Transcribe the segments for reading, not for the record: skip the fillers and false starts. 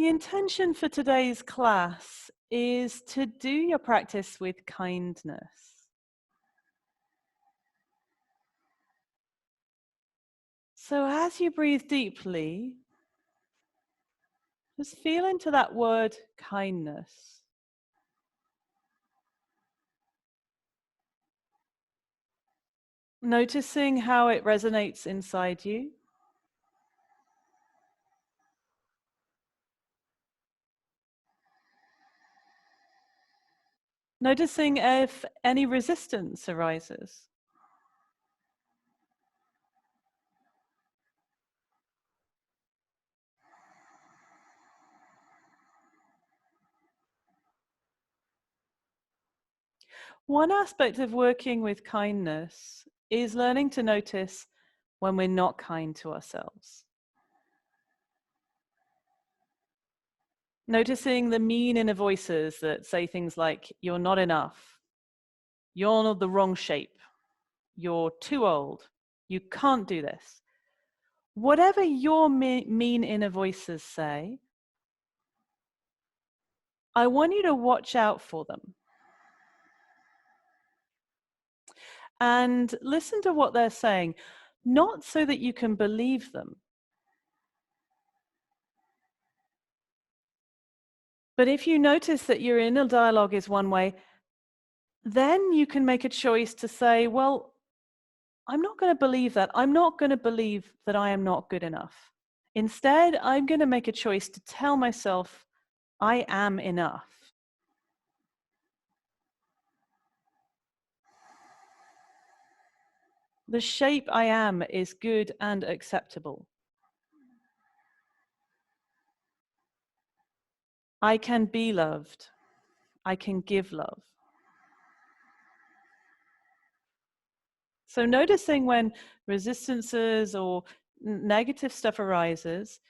The intention for today's class is to do your practice with kindness. So as you breathe deeply, just feel into that word kindness. Noticing how it resonates inside you. Noticing if any resistance arises. One aspect of working with kindness is learning to notice when we're not kind to ourselves. Noticing the mean inner voices that say things like, you're not enough, you're the wrong shape, you're too old, you can't do this. Whatever your mean inner voices say, I want you to watch out for them. And listen to what they're saying, not so that you can believe them, but if you notice that your inner dialogue is one way, then you can make a choice to say, well, I'm not going to believe that. I'm not going to believe that I am not good enough. Instead, I'm going to make a choice to tell myself I am enough. The shape I am is good and acceptable. I can be loved. I can give love. So noticing when resistances or negative stuff arises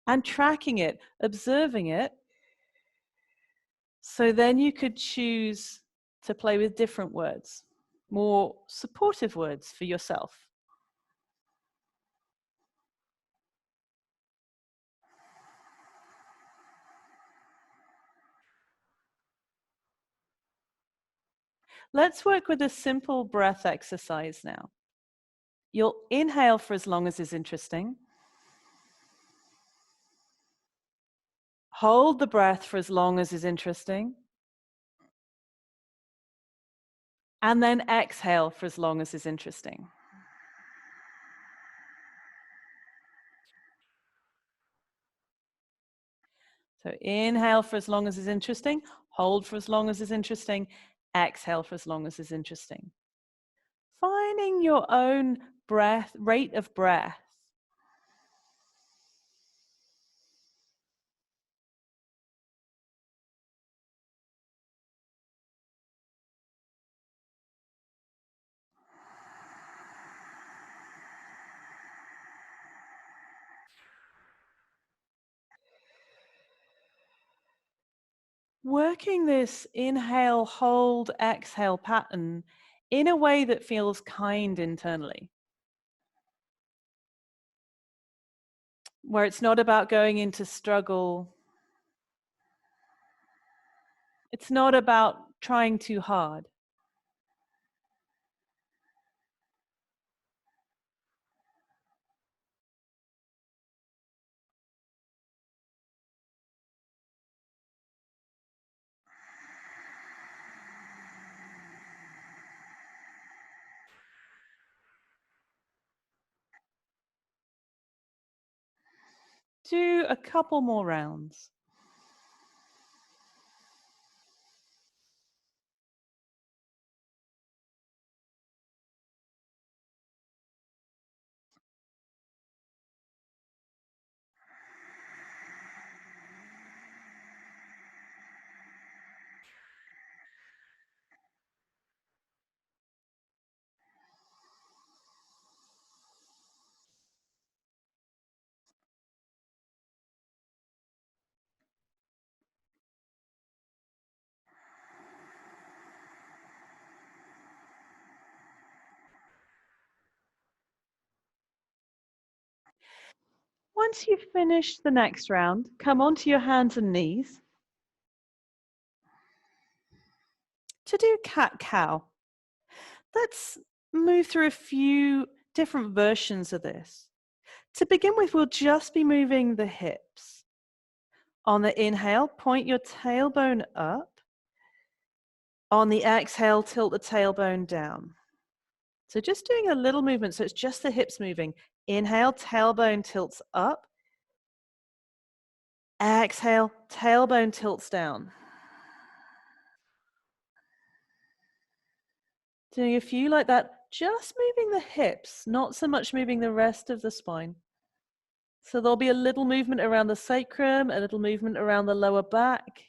and tracking it, observing it, so then you could choose to play with different words, more supportive words for yourself. Let's work with a simple breath exercise now. You'll inhale for as long as is interesting. Hold the breath for as long as is interesting. And then exhale for as long as is interesting. So inhale for as long as is interesting, hold for as long as is interesting, exhale for as long as is interesting. Finding your own rate of breath. Working this inhale, hold, exhale pattern in a way that feels kind internally. Where it's not about going into struggle. It's not about trying too hard. Do a couple more rounds. Once you've finished the next round, come onto your hands and knees to do cat-cow. Let's move through a few different versions of this. To begin with, we'll just be moving the hips. On the inhale, point your tailbone up. On the exhale, tilt the tailbone down. So just doing a little movement, so it's just the hips moving. Inhale, tailbone tilts up. Exhale, tailbone tilts down. Doing a few like that, just moving the hips, not so much moving the rest of the spine. So there'll be a little movement around the sacrum, a little movement around the lower back.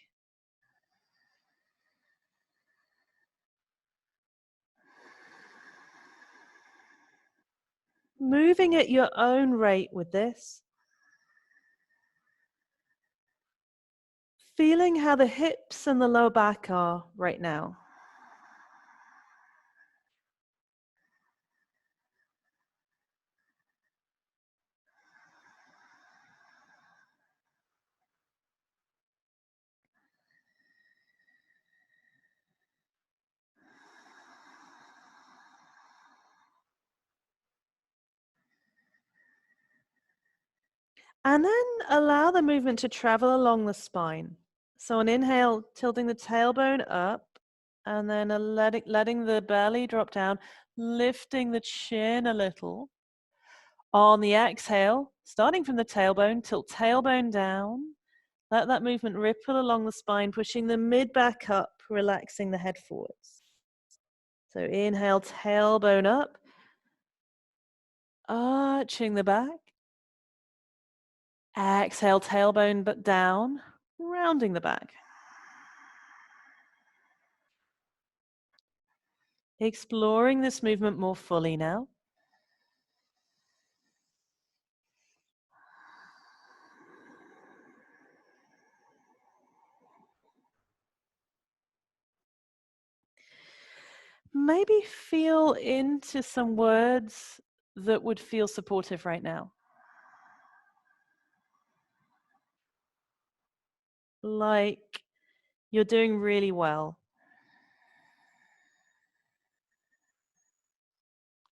Moving at your own rate with this. Feeling how the hips and the lower back are right now. And then allow the movement to travel along the spine. So on inhale, tilting the tailbone up, and then letting the belly drop down, lifting the chin a little. On the exhale, starting from the tailbone, tilt tailbone down. Let that movement ripple along the spine, pushing the mid back up, relaxing the head forwards. So inhale, tailbone up, arching the back. Exhale, tailbone down, rounding the back. Exploring this movement more fully now. Maybe feel into some words that would feel supportive right now. Like, you're doing really well.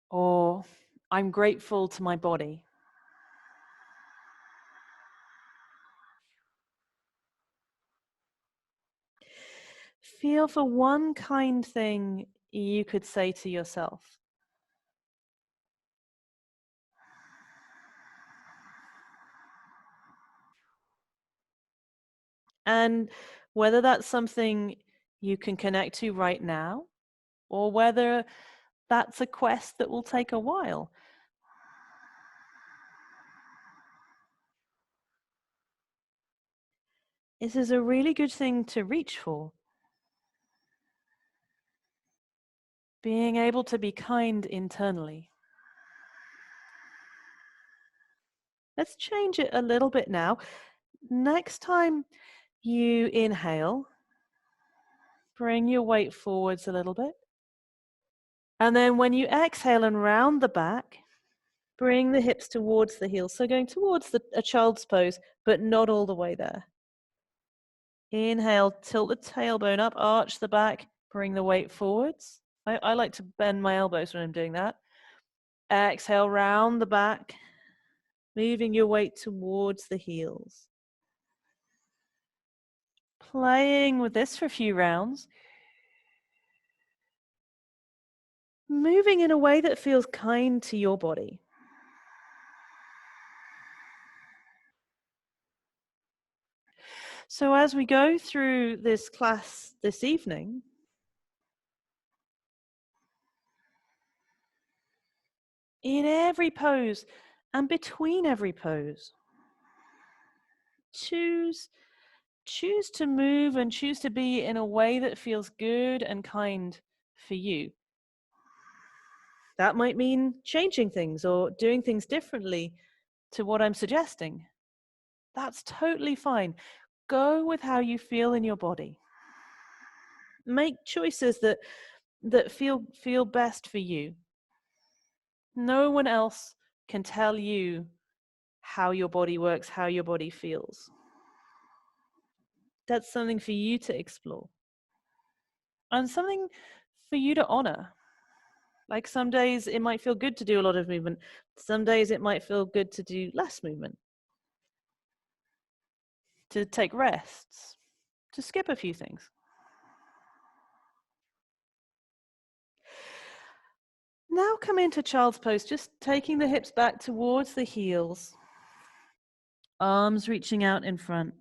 Or, I'm grateful to my body. Feel for one kind thing you could say to yourself. And whether that's something you can connect to right now, or whether that's a quest that will take a while. This is a really good thing to reach for. Being able to be kind internally. Let's change it a little bit now. Next time you inhale, bring your weight forwards a little bit. And then when you exhale and round the back, bring the hips towards the heels. So going towards a child's pose, but not all the way there. Inhale, tilt the tailbone up, arch the back, bring the weight forwards. I like to bend my elbows when I'm doing that. Exhale, round the back, moving your weight towards the heels. Playing with this for a few rounds. Moving in a way that feels kind to your body. So as we go through this class this evening, in every pose and between every pose, choose to move and choose to be in a way that feels good and kind for you. That might mean changing things or doing things differently to what I'm suggesting. That's totally fine. Go with how you feel in your body. Make choices that feel best for you. No one else can tell you how your body works, how your body feels. That's something for you to explore. And something for you to honor. Like some days it might feel good to do a lot of movement. Some days it might feel good to do less movement. To take rests. To skip a few things. Now come into child's pose, just taking the hips back towards the heels. Arms reaching out in front.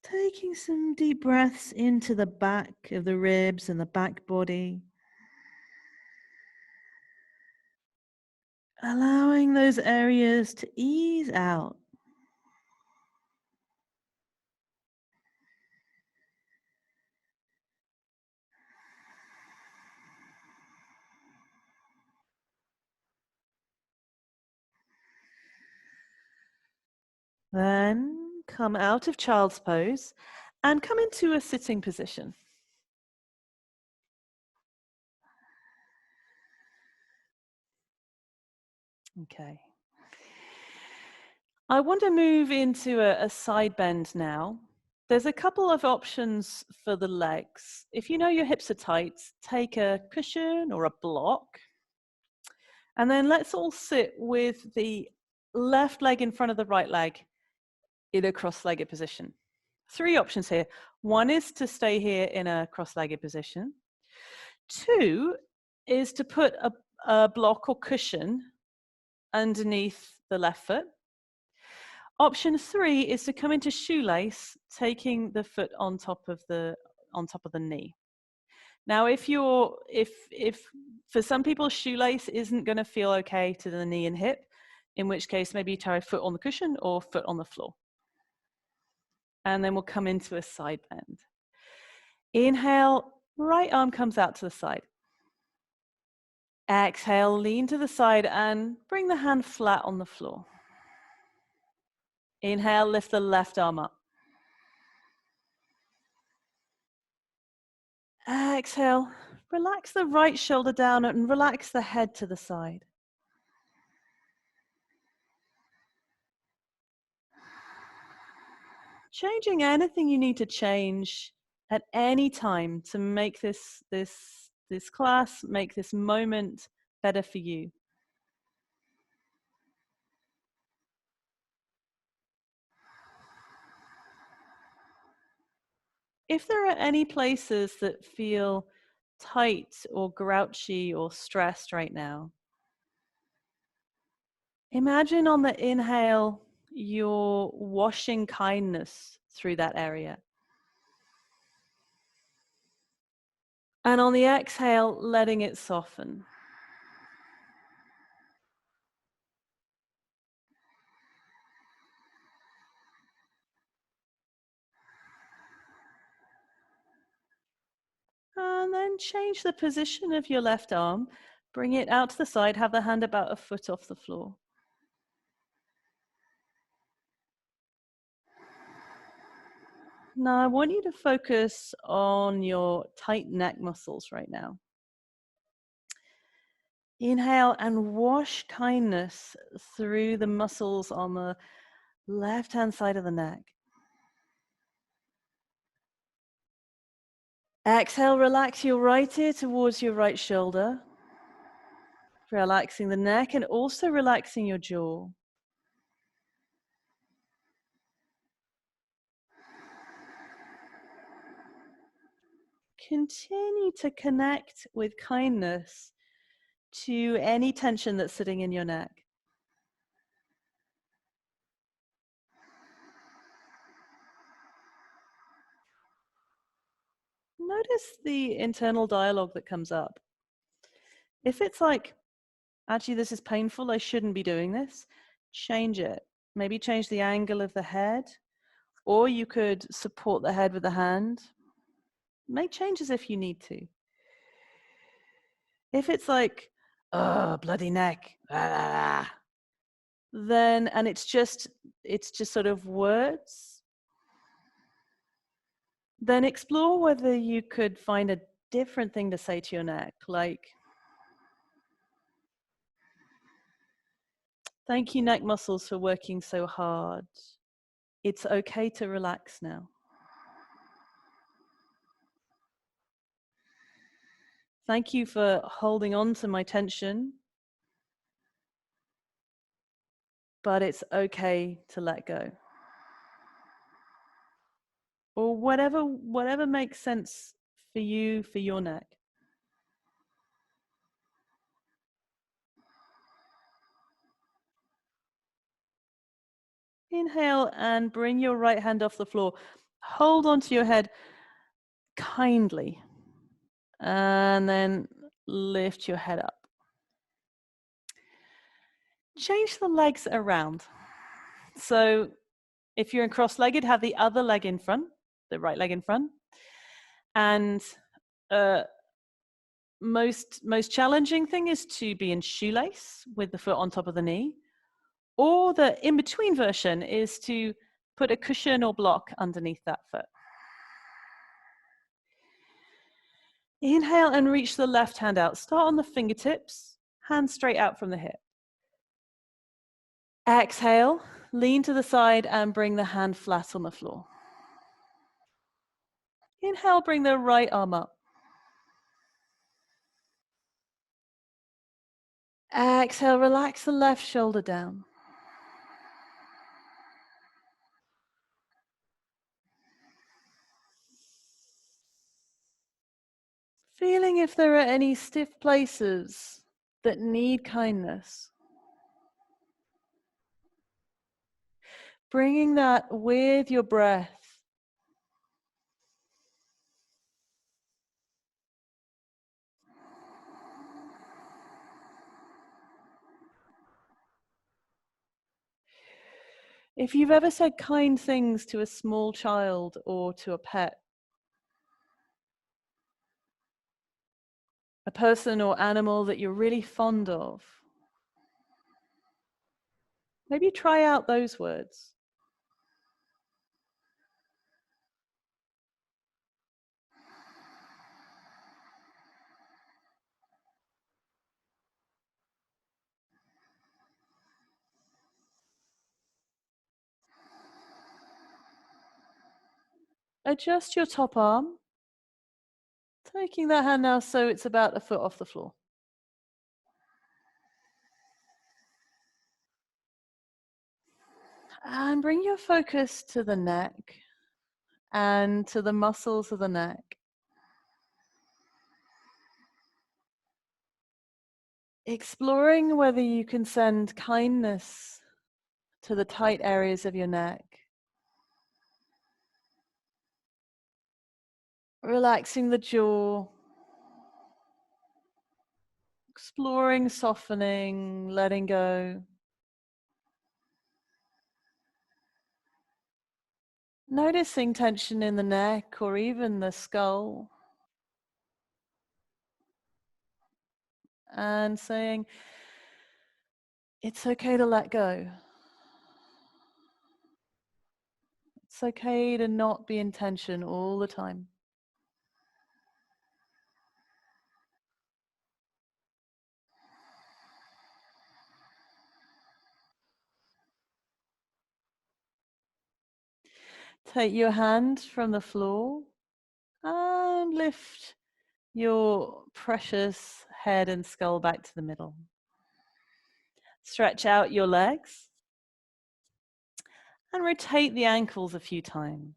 Taking some deep breaths into the back of the ribs and the back body. Allowing those areas to ease out. Then come out of child's pose and come into a sitting position. Okay. I want to move into a side bend now. There's a couple of options for the legs. If you know your hips are tight, take a cushion or a block. And then let's all sit with the left leg in front of the right leg in a cross-legged position. 3 options here. 1 is to stay here in a cross-legged position. 2 is to put a block or cushion underneath the left foot. Option 3 is to come into shoelace, taking the foot on top of the knee. Now, if for some people shoelace isn't going to feel okay to the knee and hip, in which case maybe you try foot on the cushion or foot on the floor. And then we'll come into a side bend. Inhale, right arm comes out to the side. Exhale, lean to the side and bring the hand flat on the floor. Inhale, lift the left arm up. Exhale, relax the right shoulder down and relax the head to the side. Changing anything you need to change at any time to make this class, make this moment better for you. If there are any places that feel tight or grouchy or stressed right now, imagine on the inhale, you're washing kindness through that area. And on the exhale, letting it soften. And then change the position of your left arm. Bring it out to the side, have the hand about a foot off the floor. Now I want you to focus on your tight neck muscles right now. Inhale and wash kindness through the muscles on the left-hand side of the neck. Exhale, relax your right ear towards your right shoulder. Relaxing the neck and also relaxing your jaw. Continue to connect with kindness to any tension that's sitting in your neck. Notice the internal dialogue that comes up. If it's like, actually this is painful, I shouldn't be doing this, change it. Maybe change the angle of the head, or you could support the head with the hand. Make changes if you need to. If it's like, oh, bloody neck. Then, and it's just sort of words. Then explore whether you could find a different thing to say to your neck, like, thank you, neck muscles, for working so hard. It's okay to relax now. Thank you for holding on to my tension, but it's okay to let go. Or whatever makes sense for you, for your neck. Inhale and bring your right hand off the floor. Hold onto your head kindly. And then lift your head up. Change the legs around. So if you're in cross-legged, have the other leg in front, the right leg in front. And most challenging thing is to be in shoelace with the foot on top of the knee. Or the in-between version is to put a cushion or block underneath that foot. Inhale and reach the left hand out. Start on the fingertips, hand straight out from the hip. Exhale, lean to the side and bring the hand flat on the floor. Inhale, bring the right arm up. Exhale, relax the left shoulder down. Feeling if there are any stiff places that need kindness. Bringing that with your breath. If you've ever said kind things to a small child or to a pet, a person or animal that you're really fond of, maybe try out those words. Adjust your top arm, taking that hand now so it's about a foot off the floor. And bring your focus to the neck and to the muscles of the neck. Exploring whether you can send kindness to the tight areas of your neck. Relaxing the jaw. Exploring, softening, letting go. Noticing tension in the neck or even the skull. And saying, it's okay to let go. It's okay to not be in tension all the time. Take your hand from the floor and lift your precious head and skull back to the middle. Stretch out your legs and rotate the ankles a few times.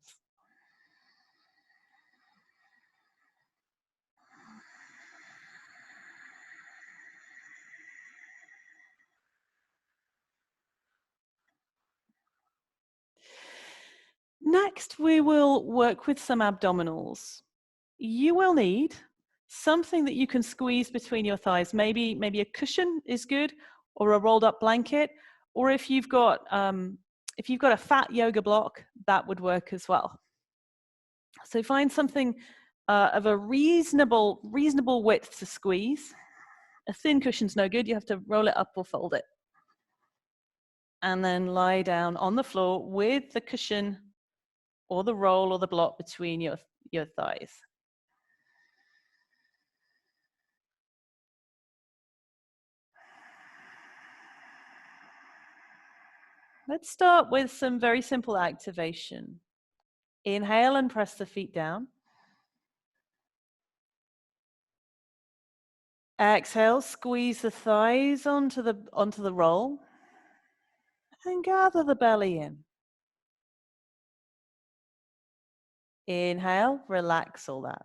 Next, we will work with some abdominals. You will need something that you can squeeze between your thighs. Maybe a cushion is good, or a rolled up blanket, or if you've got a fat yoga block, that would work as well. So find something of a reasonable width to squeeze, A thin cushion's no good. You have to roll it up or fold it. And then lie down on the floor with the cushion or the roll or the block between your thighs. Let's start with some very simple activation. Inhale and press the feet down. Exhale, squeeze the thighs onto the roll and gather the belly in. Inhale, relax all that.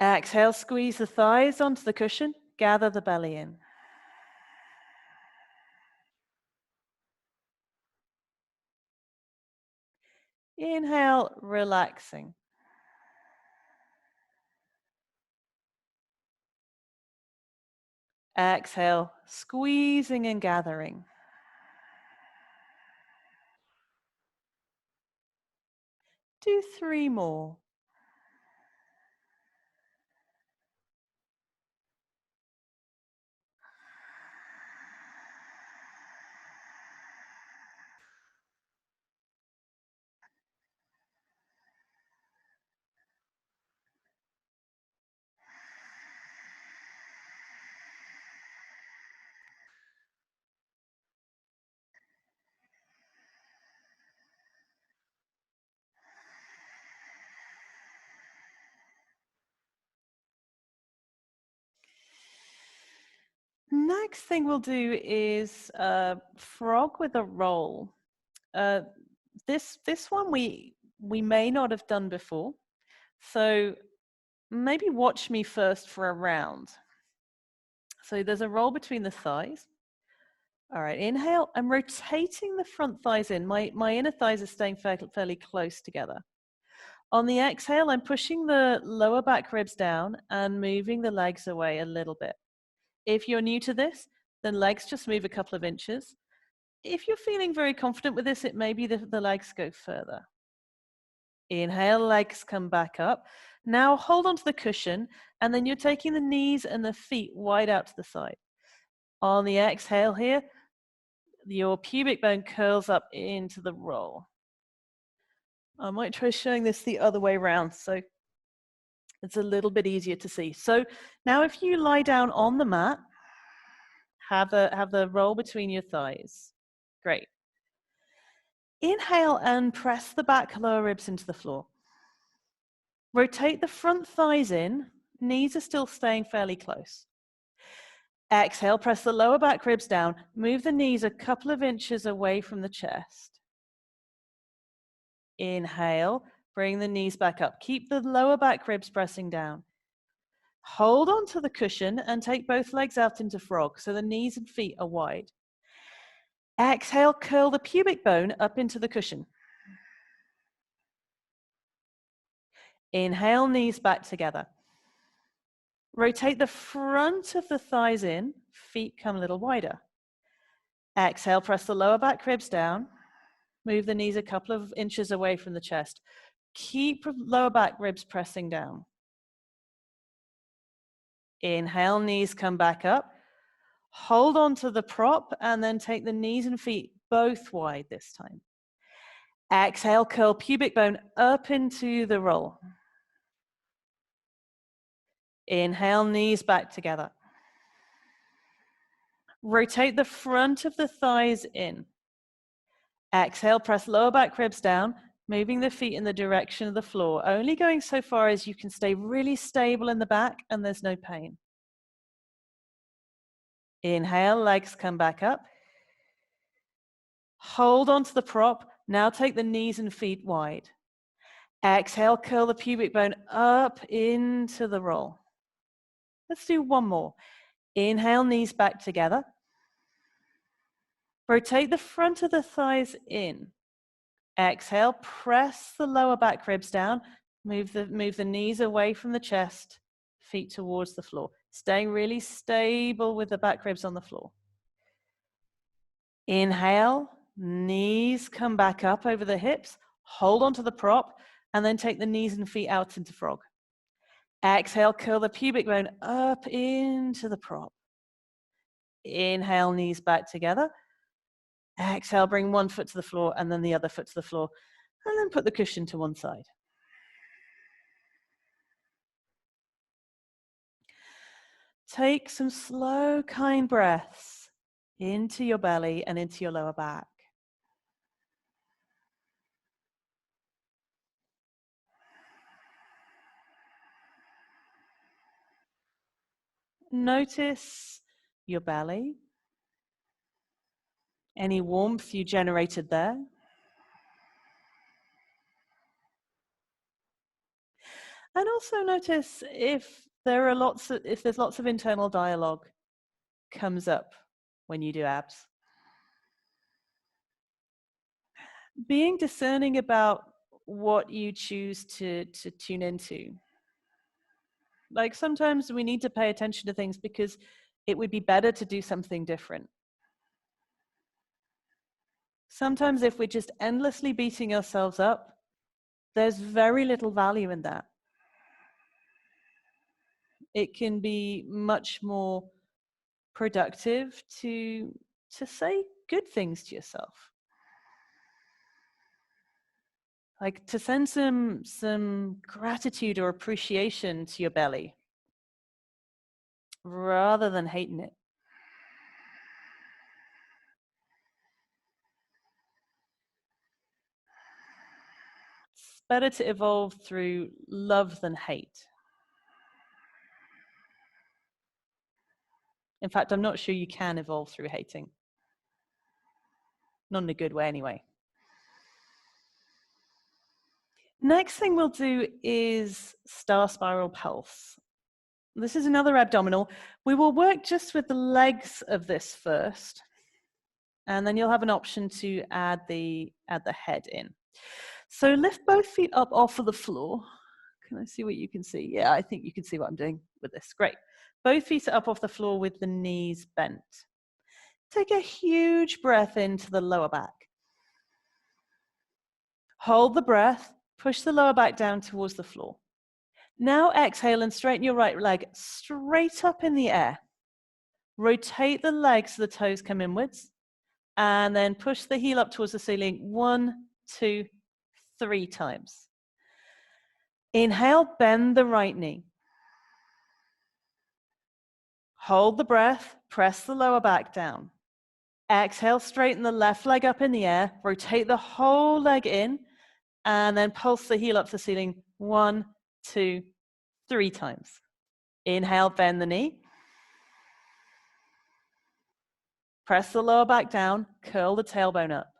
Exhale, squeeze the thighs onto the cushion, gather the belly in. Inhale, relaxing. Exhale, squeezing and gathering. Do 3 more. Next thing we'll do is frog with a roll. This one we may not have done before, so maybe watch me first for a round. So there's a roll between the thighs. All right, inhale. I'm rotating the front thighs in. My inner thighs are staying fairly close together. On the exhale, I'm pushing the lower back ribs down and moving the legs away a little bit. If you're new to this, then legs just move a couple of inches. If you're feeling very confident with this, it may be the legs go further. Inhale, legs come back up. Now hold onto the cushion, and then you're taking the knees and the feet wide out to the side. On the exhale here, your pubic bone curls up into the roll. I might try showing this the other way around, so it's a little bit easier to see. So now if you lie down on the mat, have the roll between your thighs. Great. Inhale and press the back lower ribs into the floor. Rotate the front thighs in. Knees are still staying fairly close. Exhale, press the lower back ribs down. Move the knees a couple of inches away from the chest. Inhale, bring the knees back up. Keep the lower back ribs pressing down. Hold on to the cushion and take both legs out into frog so the knees and feet are wide. Exhale, curl the pubic bone up into the cushion. Inhale, knees back together. Rotate the front of the thighs in, feet come a little wider. Exhale, press the lower back ribs down. Move the knees a couple of inches away from the chest. Keep lower back ribs pressing down. Inhale, knees come back up. Hold on to the prop and then take the knees and feet both wide this time. Exhale, curl pubic bone up into the roll. Inhale, knees back together. Rotate the front of the thighs in. Exhale, press lower back ribs down, moving the feet in the direction of the floor, only going so far as you can stay really stable in the back and there's no pain. Inhale, legs come back up. Hold onto the prop. Now take the knees and feet wide. Exhale, curl the pubic bone up into the roll. Let's do one more. Inhale, knees back together. Rotate the front of the thighs in. Exhale, press the lower back ribs down. Move the knees away from the chest, feet towards the floor. Staying really stable with the back ribs on the floor. Inhale, knees come back up over the hips. Hold onto the prop And then take the knees and feet out into frog. Exhale, curl the pubic bone up into the prop. Inhale, knees back together. Exhale, bring one foot to the floor and then the other foot to the floor. And then put the cushion to one side. Take some slow, kind breaths into your belly and into your lower back. Notice your belly, any warmth you generated there. And also notice if there's lots of internal dialogue comes up when you do abs. Being discerning about what you choose to tune into. Like sometimes we need to pay attention to things because it would be better to do something different. Sometimes if we're just endlessly beating ourselves up, there's very little value in that. It can be much more productive to say good things to yourself. Like to send some gratitude or appreciation to your belly rather than hating it. It's better to evolve through love than hate. In fact, I'm not sure you can evolve through hating. Not in a good way anyway. Next thing we'll do is star spiral pulse. This is another abdominal. We will work just with the legs of this first, and then you'll have an option to add the head in. So lift both feet up off of the floor. Can I see what you can see? Yeah, I think you can see what I'm doing with this. Great. Both feet are up off the floor with the knees bent. Take a huge breath into the lower back. Hold the breath, push the lower back down towards the floor. Now exhale and straighten your right leg straight up in the air. Rotate the legs so the toes come inwards, and then push the heel up towards the ceiling 1, 2, 3 times. Inhale, bend the right knee. Hold the breath, press the lower back down. Exhale, straighten the left leg up in the air, rotate the whole leg in, and then pulse the heel up to the ceiling 1, 2, 3 times. Inhale, bend the knee. Press the lower back down, curl the tailbone up.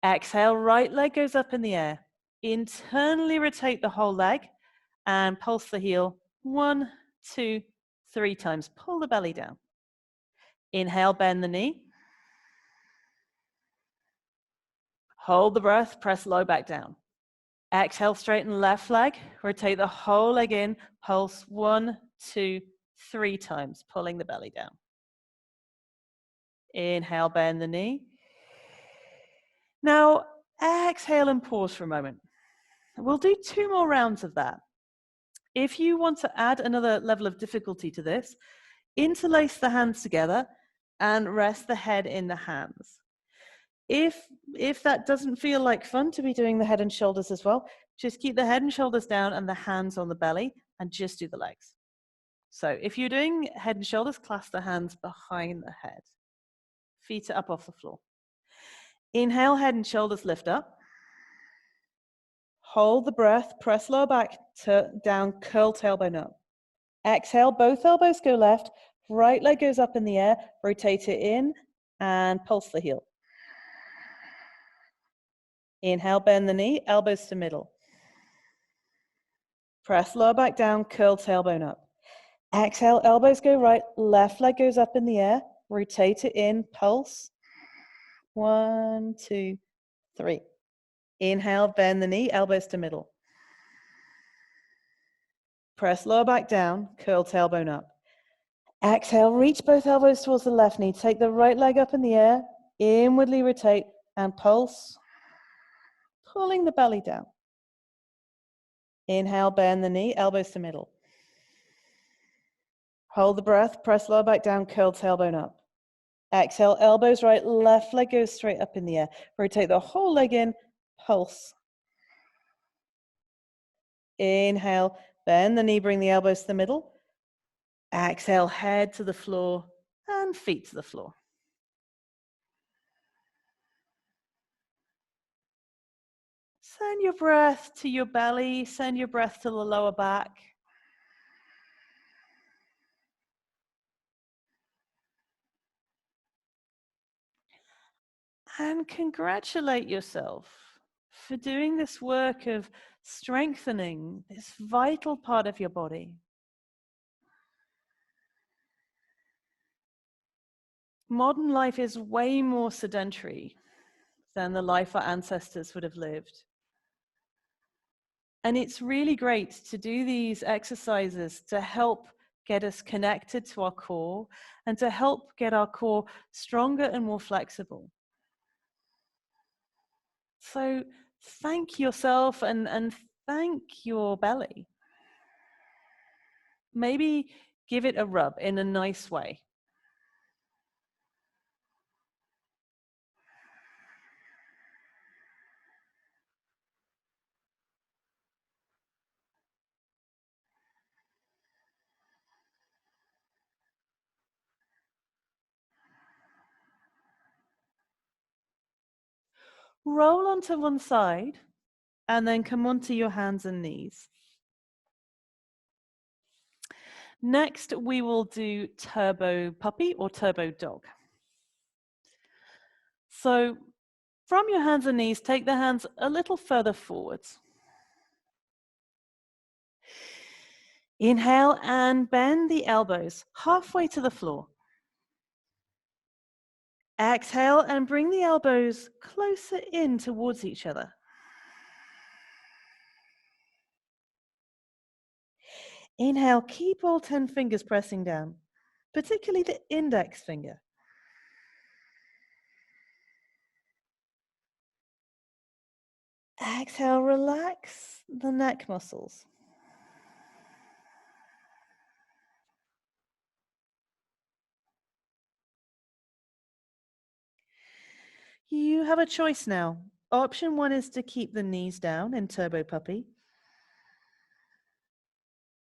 Exhale, right leg goes up in the air. Internally rotate the whole leg and pulse the heel 1, 2, 3 times. Pull the belly down. Inhale, bend the knee. Hold the breath, press low back down. Exhale, straighten left leg, rotate the whole leg in, pulse 1, 2, 3 times, pulling the belly down. Inhale, bend the knee. Now, exhale and pause for a moment. We'll do 2 more rounds of that. If you want to add another level of difficulty to this, interlace the hands together and rest the head in the hands. If that doesn't feel like fun to be doing the head and shoulders as well, just keep the head and shoulders down and the hands on the belly and just do the legs. So if you're doing head and shoulders, clasp the hands behind the head. Feet are up off the floor. Inhale, head and shoulders lift up. Hold the breath, press lower back down, curl tailbone up. Exhale, both elbows go left, right leg goes up in the air, rotate it in and pulse the heel. Inhale, bend the knee, elbows to middle. Press lower back down, curl tailbone up. Exhale, elbows go right, left leg goes up in the air, rotate it in, pulse. 1, 2, 3. Inhale, bend the knee, elbows to middle. Press lower back down, curl tailbone up. Exhale, reach both elbows towards the left knee. Take the right leg up in the air, inwardly rotate and pulse, pulling the belly down. Inhale, bend the knee, elbows to middle. Hold the breath, press lower back down, curl tailbone up. Exhale, elbows right, left leg goes straight up in the air. Rotate the whole leg in, pulse. Inhale, bend the knee, bring the elbows to the middle. Exhale, head to the floor and feet to the floor. Send your breath to your belly, send your breath to the lower back. And congratulate yourself for doing this work of strengthening this vital part of your body. Modern life is way more sedentary than the life our ancestors would have lived. And it's really great to do these exercises to help get us connected to our core and to help get our core stronger and more flexible. So thank yourself and thank your belly. Maybe give it a rub in a nice way. Roll onto one side and then come onto your hands and knees. Next, we will do turbo puppy or turbo dog. So from your hands and knees, take the hands a little further forwards. Inhale and bend the elbows halfway to the floor. Exhale and bring the elbows closer in towards each other. Inhale, keep all 10 fingers pressing down, particularly the index finger. Exhale, relax the neck muscles. You have a choice now. Option 1 is to keep the knees down in turbo puppy.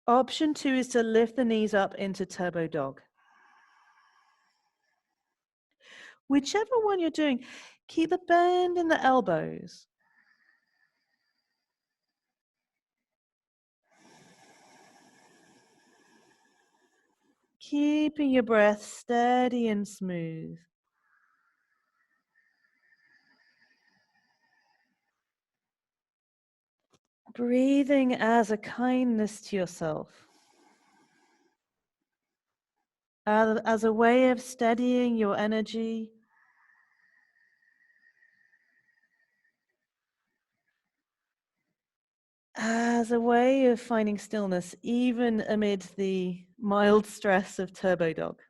Option 2 is to lift the knees up into turbo dog. Whichever one you're doing, keep the bend in the elbows. Keeping your breath steady and smooth. Breathing as a kindness to yourself. As a way of steadying your energy. As a way of finding stillness, even amid the mild stress of turbo dog.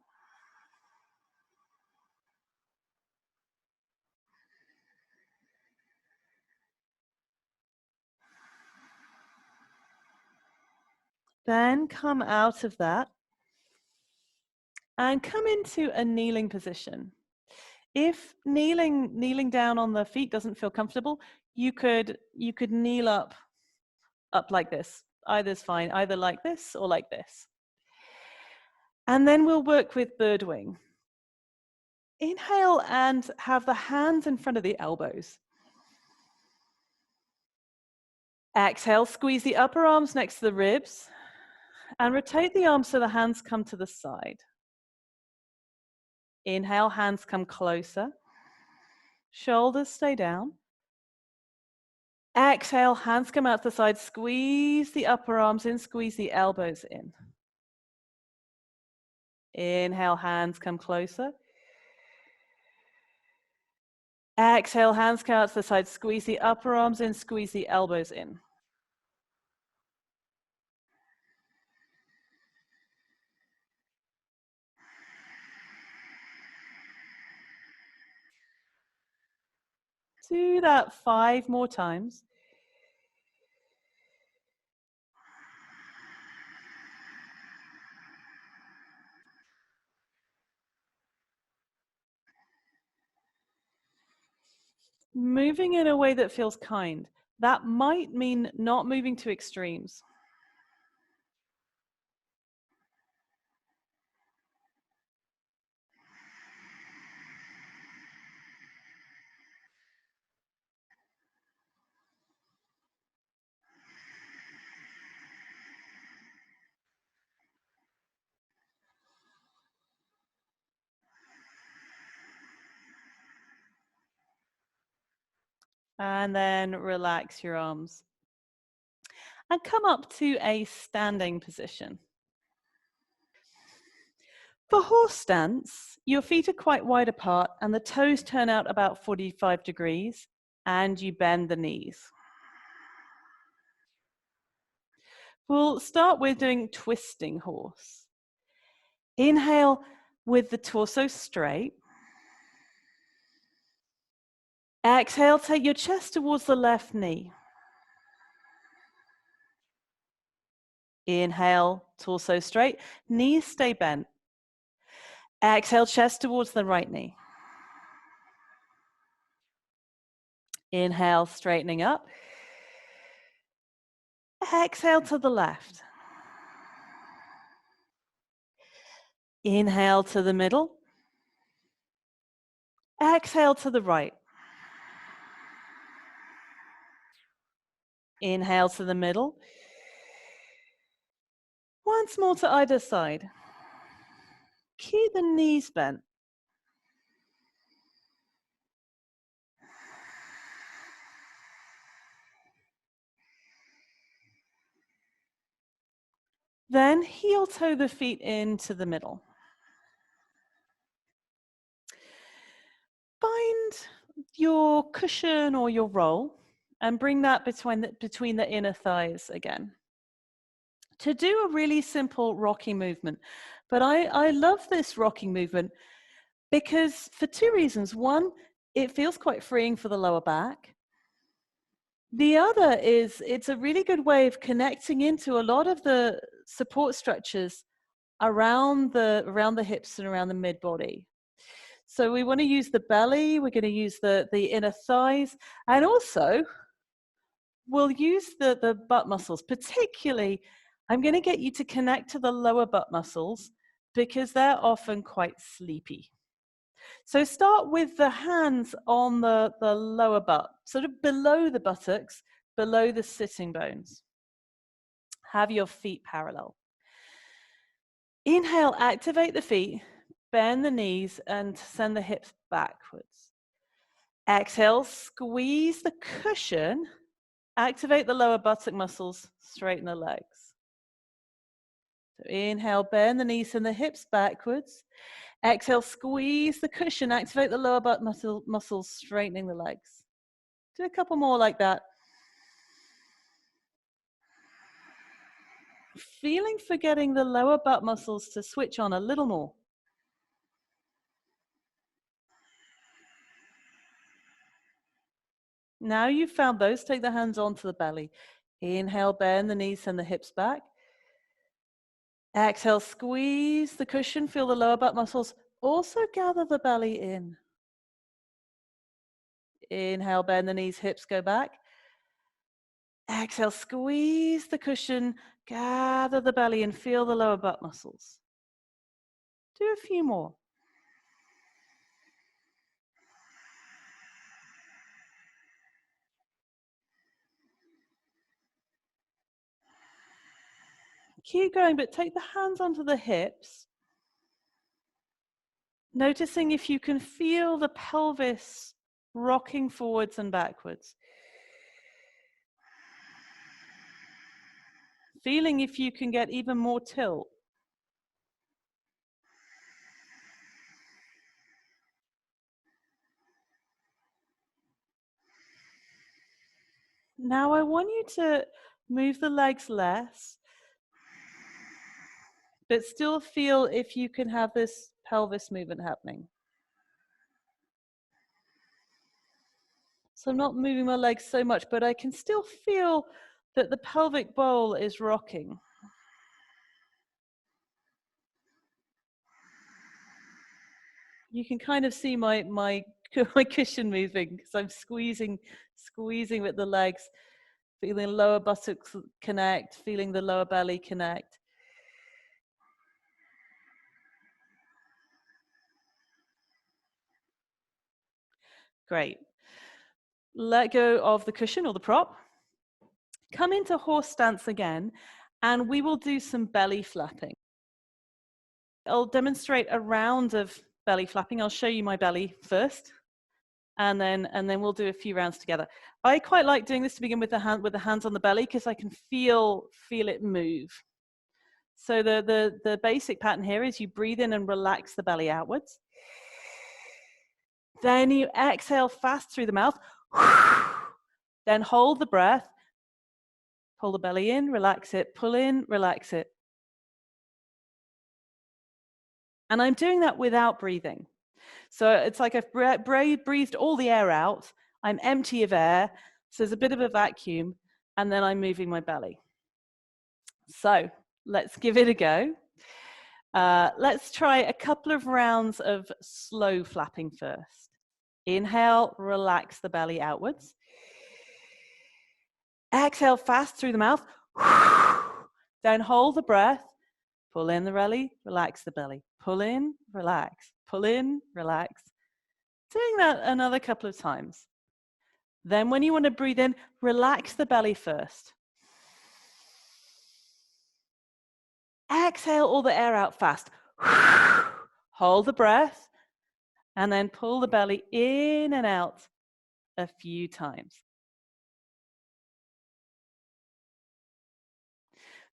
Then come out of that and come into a kneeling position. If kneeling down on the feet doesn't feel comfortable, you could kneel up like this. Either's fine, either like this or like this. And then we'll work with bird wing. Inhale and have the hands in front of the elbows. Exhale, squeeze the upper arms next to the ribs and rotate the arms so the hands come to the side. Inhale, hands come closer. Shoulders stay down. Exhale, hands come out to the side. Squeeze the upper arms in, squeeze the elbows in. Inhale, hands come closer. Exhale, hands come out to the side. Squeeze the upper arms in, squeeze the elbows in. Do that 5 more times. Moving in a way that feels kind. That might mean not moving to extremes. And then relax your arms. And come up to a standing position. For horse stance, your feet are quite wide apart and the toes turn out about 45 degrees and you bend the knees. We'll start with doing twisting horse. Inhale with the torso straight. Exhale, take your chest towards the left knee. Inhale, torso straight, knees stay bent. Exhale, chest towards the right knee. Inhale, straightening up. Exhale to the left. Inhale to the middle. Exhale to the right. Inhale to the middle. Once more to either side. Keep the knees bent. Then heel toe the feet into the middle. Find your cushion or your roll and bring that between the inner thighs again. To do a really simple rocking movement. But I love this rocking movement because for two reasons. One, it feels quite freeing for the lower back. The other is it's a really good way of connecting into a lot of the support structures around the hips and around the mid-body. So we want to use the belly, we're going to use the inner thighs, and also we'll use the butt muscles. Particularly, I'm going to get you to connect to the lower butt muscles because they're often quite sleepy. So start with the hands on the lower butt, sort of below the buttocks, below the sitting bones. Have your feet parallel. Inhale, activate the feet, bend the knees, and send the hips backwards. Exhale, squeeze the cushion, activate the lower buttock muscles, straighten the legs. So inhale, bend the knees and the hips backwards. Exhale, squeeze the cushion, activate the lower butt muscles, straightening the legs. Do a couple more like that. Feeling for getting the lower butt muscles to switch on a little more. Now you've found those, take the hands onto the belly. Inhale, bend the knees and the hips back. Exhale, squeeze the cushion, feel the lower butt muscles. Also gather the belly in. Inhale, bend the knees, hips go back. Exhale, squeeze the cushion, gather the belly and feel the lower butt muscles. Do a few more. Keep going, but take the hands onto the hips. Noticing if you can feel the pelvis rocking forwards and backwards. Feeling if you can get even more tilt. Now I want you to move the legs less, but still feel if you can have this pelvis movement happening. So I'm not moving my legs so much, but I can still feel that the pelvic bowl is rocking. You can kind of see my my cushion moving because I'm squeezing with the legs, feeling lower buttocks connect, feeling the lower belly connect. Great. Let go of the cushion or the prop. Come into horse stance again, and we will do some belly flapping. I'll demonstrate a round of belly flapping. I'll show you my belly first, and then we'll do a few rounds together. I quite like doing this to begin with the hands on the belly because I can feel it move. So the basic pattern here is you breathe in and relax the belly outwards. Then you exhale fast through the mouth. Then hold the breath. Pull the belly in, relax it, pull in, relax it. And I'm doing that without breathing. So it's like I've breathed all the air out. I'm empty of air. So there's a bit of a vacuum. And then I'm moving my belly. So let's give it a go. Let's try a couple of rounds of slow flapping first. Inhale, relax the belly outwards. Exhale fast through the mouth. Then hold the breath. Pull in the belly, relax the belly. Pull in, relax. Pull in, relax. Doing that another couple of times. Then when you want to breathe in, relax the belly first. Exhale all the air out fast. Hold the breath, and then pull the belly in and out a few times.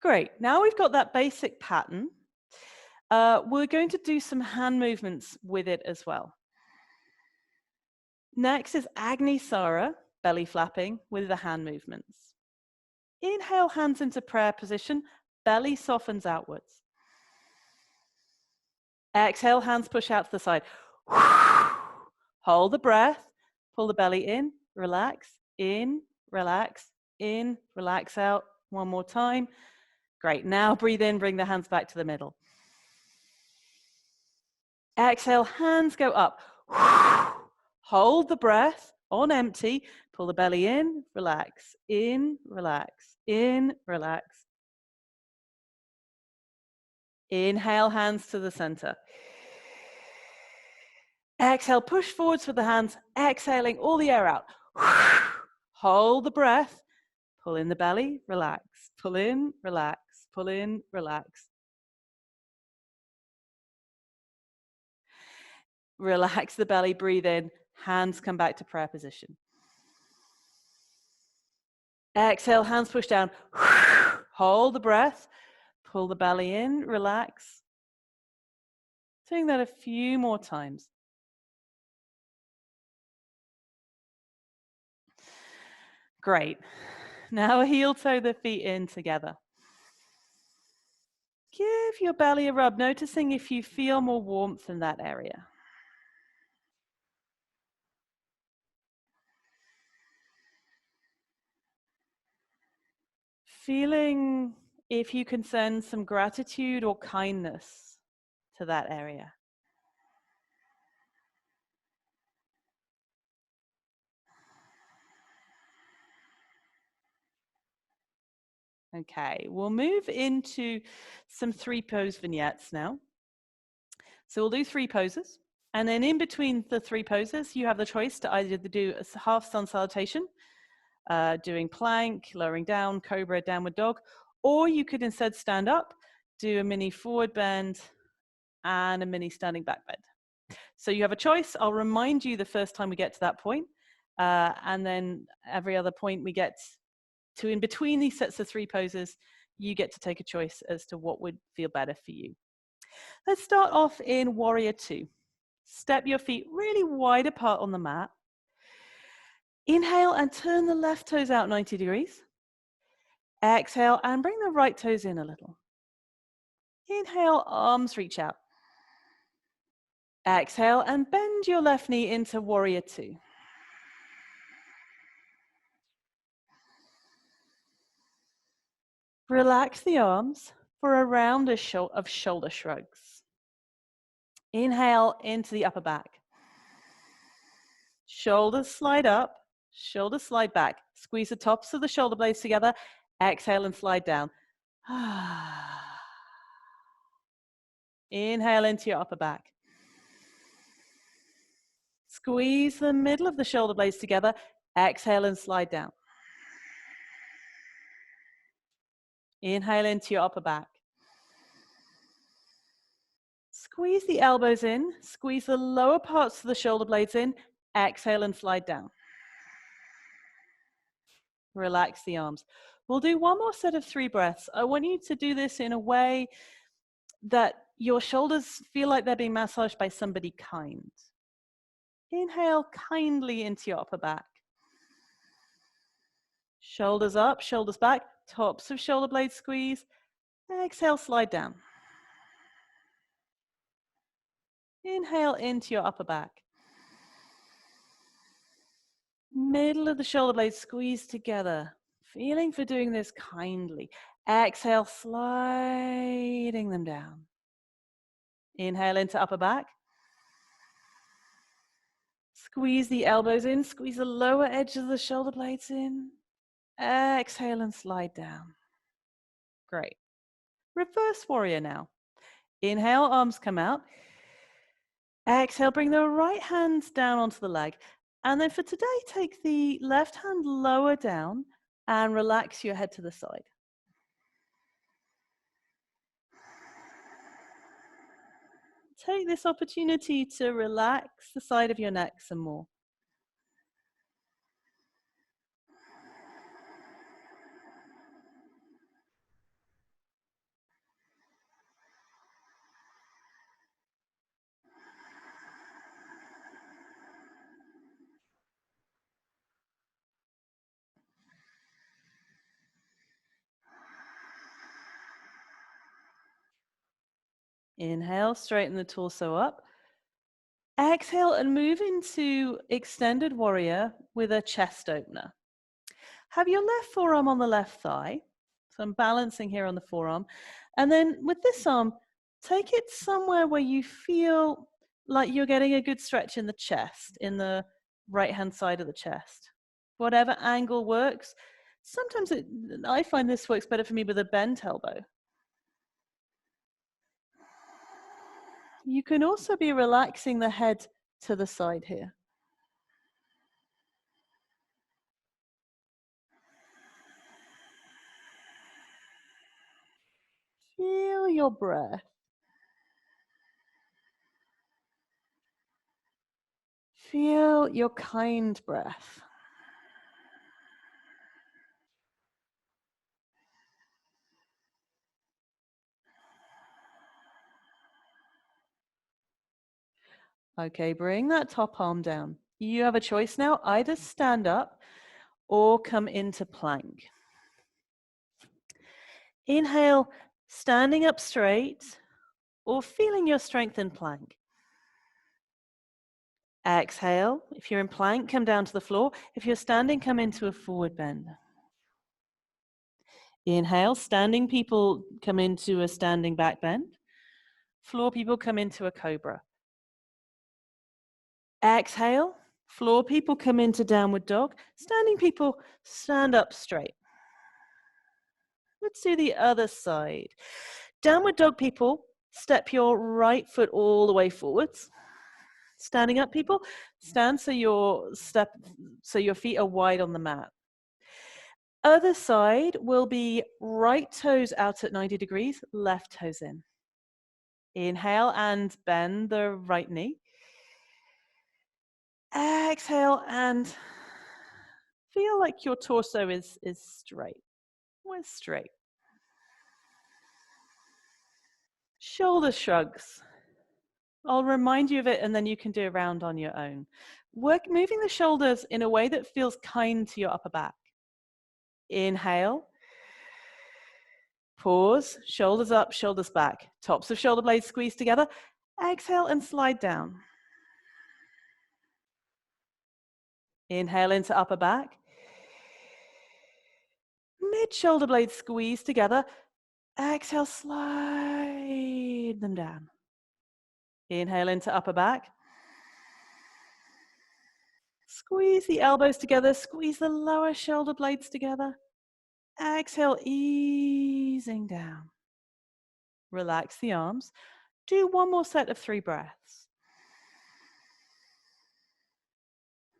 Great. Now we've got that basic pattern. We're going to do some hand movements with it as well. Next is Agni Sara, belly flapping with the hand movements. Inhale, hands into prayer position, belly softens outwards. Exhale, hands push out to the side. Hold the breath, pull the belly in, relax out. One more time. Great, now breathe in, bring the hands back to the middle. Exhale, hands go up. Hold the breath on empty, pull the belly in, relax, in, relax, in, relax. Inhale, hands to the center. Exhale, push forwards with the hands, exhaling all the air out. Hold the breath, pull in the belly, relax, pull in, relax, pull in, relax. Relax the belly, breathe in, hands come back to prayer position. Exhale, hands push down. Hold the breath, pull the belly in, relax. Doing that a few more times. Great. Now heel toe the feet in together. Give your belly a rub, noticing if you feel more warmth in that area. Feeling if you can send some gratitude or kindness to that area. Okay, we'll move into some 3 pose vignettes now. So we'll do 3 poses. And then in between the 3 poses, you have the choice to either do a half sun salutation, doing plank, lowering down, cobra, downward dog, or you could instead stand up, do a mini forward bend and a mini standing back bend. So you have a choice. I'll remind you the first time we get to that point, and then every other point we get to in between these sets of 3 poses, you get to take a choice as to what would feel better for you. Let's start off in Warrior 2. Step your feet really wide apart on the mat. Inhale and turn the left toes out 90 degrees. Exhale and bring the right toes in a little. Inhale, arms reach out. Exhale and bend your left knee into Warrior 2. Relax the arms for a round of shoulder shrugs. Inhale into the upper back. Shoulders slide up, shoulders slide back. Squeeze the tops of the shoulder blades together. Exhale and slide down. Inhale into your upper back. Squeeze the middle of the shoulder blades together. Exhale and slide down. Inhale into your upper back. Squeeze the elbows in. Squeeze the lower parts of the shoulder blades in. Exhale and slide down. Relax the arms. We'll do one more set of 3 breaths. I want you to do this in a way that your shoulders feel like they're being massaged by somebody kind. Inhale kindly into your upper back. Shoulders up, shoulders back, tops of shoulder blades squeeze. Exhale, slide down. Inhale into your upper back. Middle of the shoulder blades squeeze together. Feeling for doing this kindly. Exhale, sliding them down. Inhale into upper back. Squeeze the elbows in. Squeeze the lower edge of the shoulder blades in. Exhale and slide down. Great. Reverse warrior now. Inhale, arms come out. Exhale, bring the right hand down onto the leg. And then for today, take the left hand lower down and relax your head to the side. Take this opportunity to relax the side of your neck some more. Inhale, straighten the torso up. Exhale and move into extended warrior with a chest opener. Have your left forearm on the left thigh. So I'm balancing here on the forearm. And then with this arm, take it somewhere where you feel like you're getting a good stretch in the chest, in the right-hand side of the chest. Whatever angle works. Sometimes I find this works better for me with a bent elbow. You can also be relaxing the head to the side here. Feel your breath. Feel your kind breath. Okay, bring that top arm down. You have a choice now, either stand up or come into plank. Inhale, standing up straight or feeling your strength in plank. Exhale, if you're in plank, come down to the floor. If you're standing, come into a forward bend. Inhale, standing people come into a standing back bend. Floor people come into a cobra. Exhale, floor people come into downward dog. Standing people stand up straight. Let's do the other side. Downward dog people, step your right foot all the way forwards. Standing up people, stand so your feet are wide on the mat. Other side will be right toes out at 90 degrees, left toes in. Inhale and bend the right knee. Exhale and feel like your torso is straight. We're straight. Shoulder shrugs. I'll remind you of it and then you can do a round on your own. Moving the shoulders in a way that feels kind to your upper back. Inhale. Pause, shoulders up, shoulders back. Tops of shoulder blades squeeze together. Exhale and slide down. Inhale into upper back. Mid shoulder blades squeeze together. Exhale, slide them down. Inhale into upper back. Squeeze the elbows together, squeeze the lower shoulder blades together. Exhale, easing down. Relax the arms. Do one more set of 3 breaths.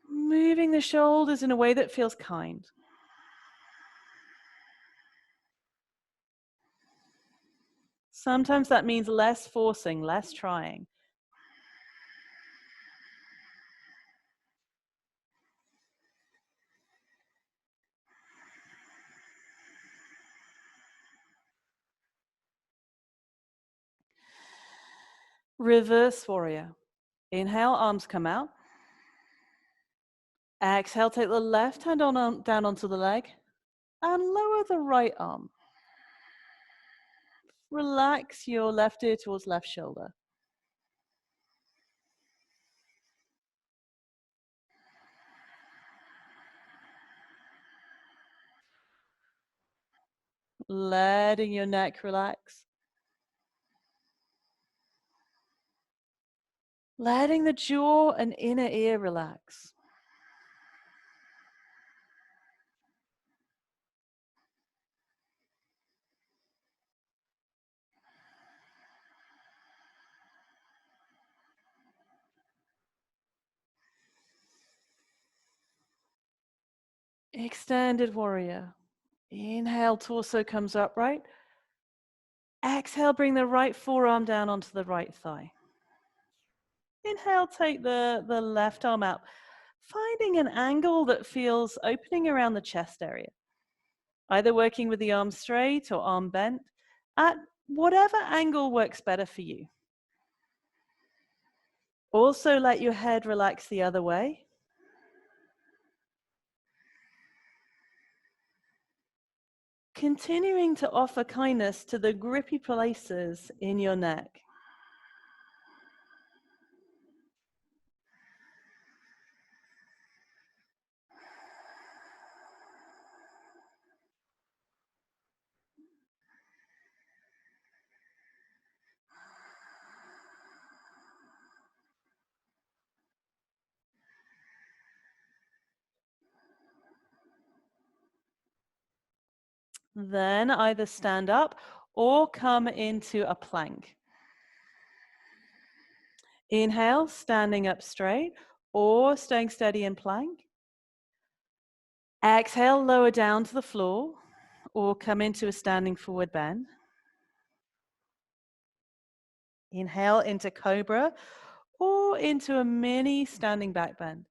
Moving the shoulders in a way that feels kind. Sometimes that means less forcing, less trying. Reverse warrior. Inhale, arms come out. Exhale, take the left hand down onto the leg and lower the right arm. Relax your left ear towards left shoulder. Letting your neck relax. Letting the jaw and inner ear relax. Extended warrior. Inhale, torso comes upright. Exhale, bring the right forearm down onto the right thigh. Inhale, take the left arm out, finding an angle that feels opening around the chest area. Either working with the arm straight or arm bent, at whatever angle works better for you. Also, let your head relax the other way. Continuing to offer kindness to the grippy places in your neck. Then either stand up or come into a plank. Inhale, standing up straight or staying steady in plank. Exhale, lower down to the floor or come into a standing forward bend. Inhale into cobra or into a mini standing back bend.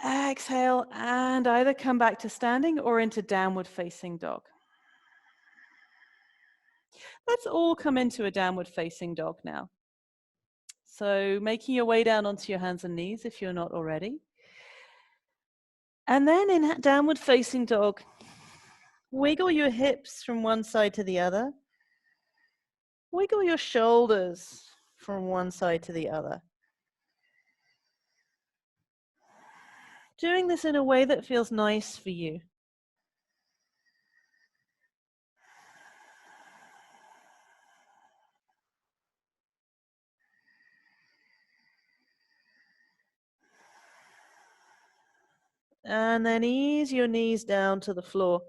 Exhale and either come back to standing or into downward facing dog. Let's all come into a downward facing dog now. So making your way down onto your hands and knees if you're not already. And then in downward facing dog, wiggle your hips from one side to the other. Wiggle your shoulders from one side to the other. Doing this in a way that feels nice for you. And then ease your knees down to the floor.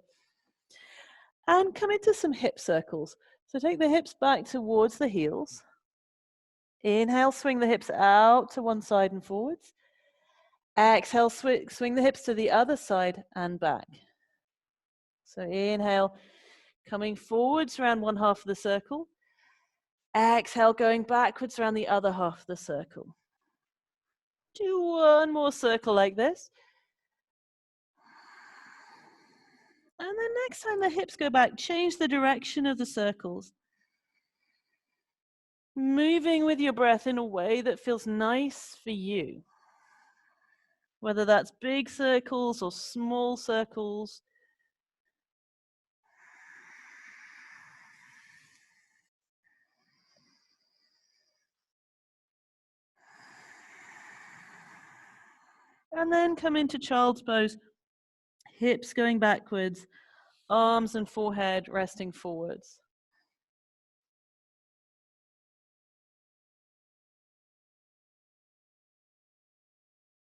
And come into some hip circles. So take the hips back towards the heels. Inhale, swing the hips out to one side and forwards. Exhale, swing the hips to the other side and back. So inhale, coming forwards around one half of the circle. Exhale, going backwards around the other half of the circle. Do one more circle like this. And then next time the hips go back, change the direction of the circles. Moving with your breath in a way that feels nice for you. Whether that's big circles or small circles. And then come into child's pose, hips going backwards, arms and forehead resting forwards.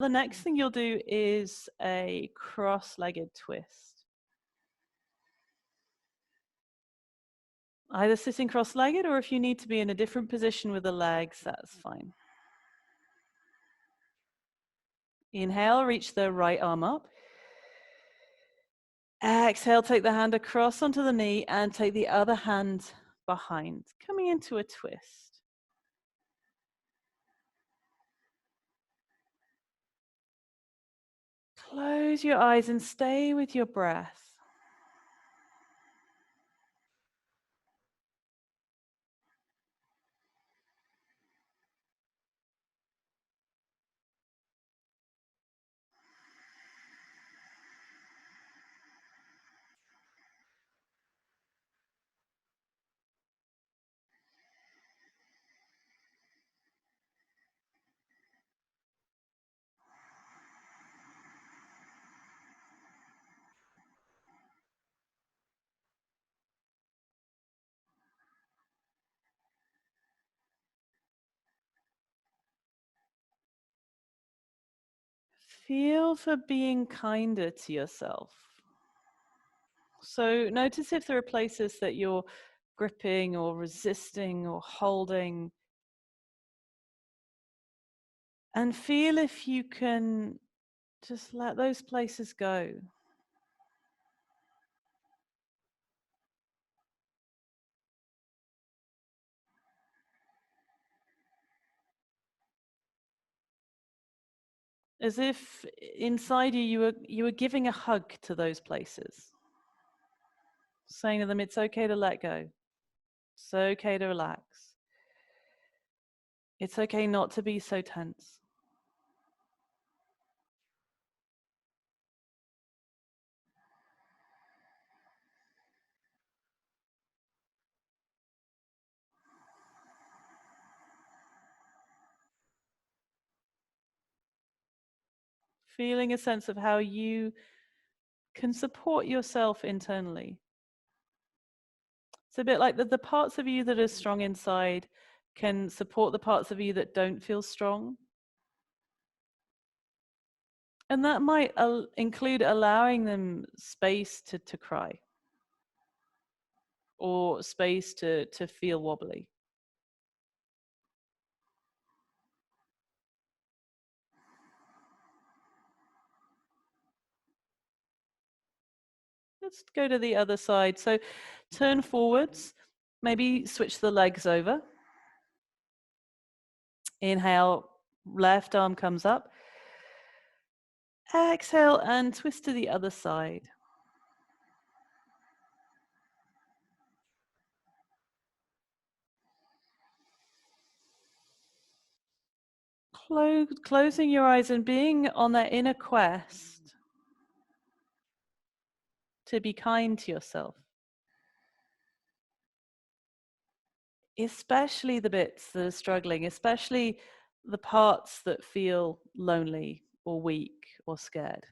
The next thing you'll do is a cross-legged twist. Either sitting cross-legged, or if you need to be in a different position with the legs, that's fine. Inhale, reach the right arm up. Exhale, take the hand across onto the knee and take the other hand behind, coming into a twist. Close your eyes and stay with your breath. Feel for being kinder to yourself. So notice if there are places that you're gripping or resisting or holding. And feel if you can just let those places go. As if inside you were giving a hug to those places. Saying to them, it's okay to let go. It's okay to relax. It's okay not to be so tense. Feeling a sense of how you can support yourself internally. It's a bit like the parts of you that are strong inside can support the parts of you that don't feel strong. And that might include allowing them space to cry, or space to feel wobbly. Let's go to the other side. So turn forwards, maybe switch the legs over. Inhale, left arm comes up. Exhale and twist to the other side. Closing your eyes and being on that inner quest to be kind to yourself. Especially the bits that are struggling, especially the parts that feel lonely or weak or scared.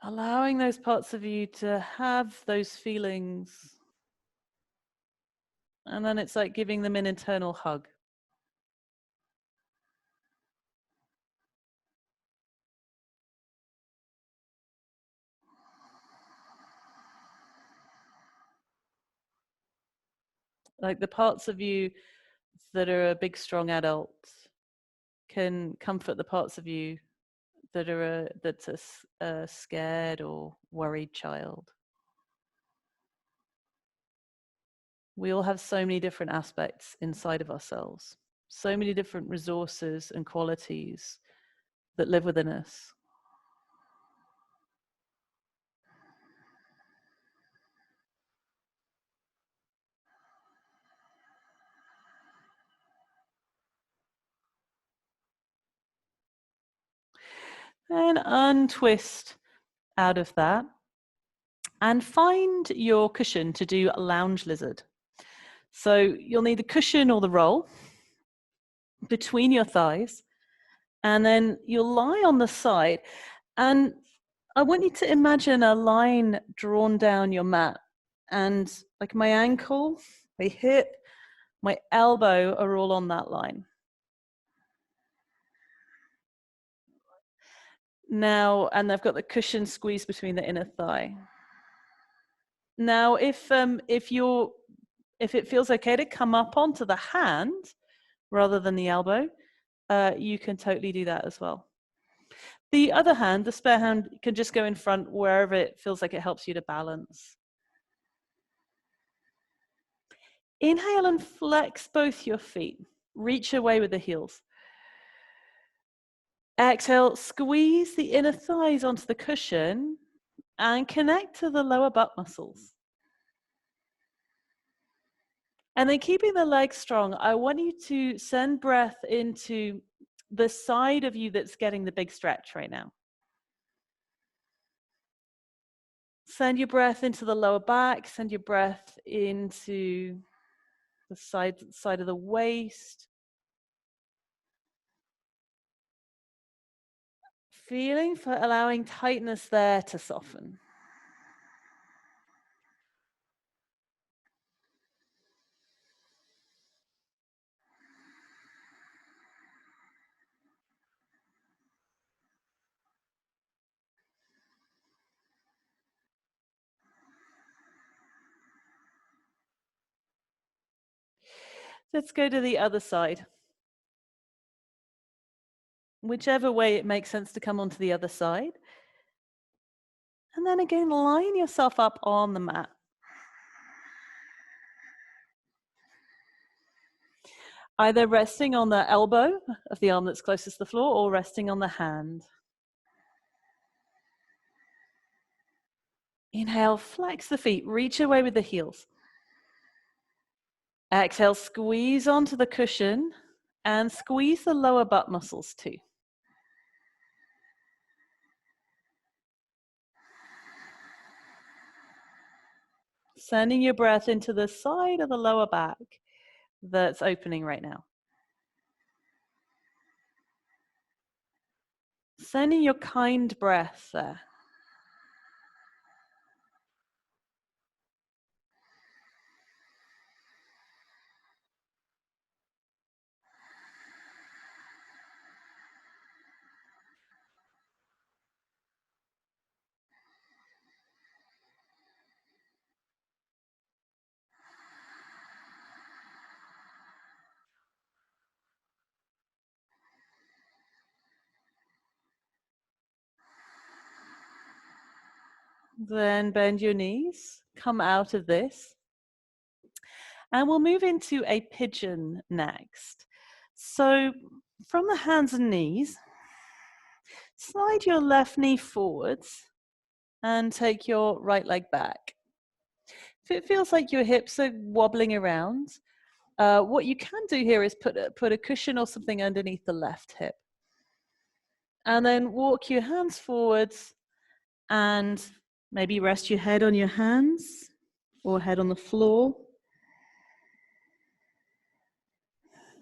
Allowing those parts of you to have those feelings. And then it's like giving them an internal hug. Like the parts of you that are a big, strong adult can comfort the parts of you that are that's a scared or worried child. We all have so many different aspects inside of ourselves, so many different resources and qualities that live within us. And untwist out of that and find your cushion to do a lounge lizard. So you'll need the cushion or the roll between your thighs, and then you'll lie on the side. And I want you to imagine a line drawn down your mat, and like my ankle, my hip, my elbow are all on that line. Now, and I've got the cushion squeezed between the inner thigh. Now, if it feels okay to come up onto the hand rather than the elbow, you can totally do that as well. The other hand, the spare hand, can just go in front wherever it feels like it helps you to balance. Inhale and flex both your feet. Reach away with the heels. Exhale, squeeze the inner thighs onto the cushion and connect to the lower butt muscles. And then keeping the legs strong, I want you to send breath into the side of you that's getting the big stretch right now. Send your breath into the lower back, send your breath into the side of the waist. Feeling for allowing tightness there to soften. Let's go to the other side. Whichever way it makes sense to come onto the other side. And then again, line yourself up on the mat. Either resting on the elbow of the arm that's closest to the floor or resting on the hand. Inhale, flex the feet, reach away with the heels. Exhale, squeeze onto the cushion and squeeze the lower butt muscles too. Sending your breath into the side of the lower back that's opening right now. Sending your kind breath there. Then bend your knees, come out of this. And we'll move into a pigeon next. So from the hands and knees, slide your left knee forwards and take your right leg back. If it feels like your hips are wobbling around, what you can do here is put a cushion or something underneath the left hip. And then walk your hands forwards and maybe rest your head on your hands or head on the floor.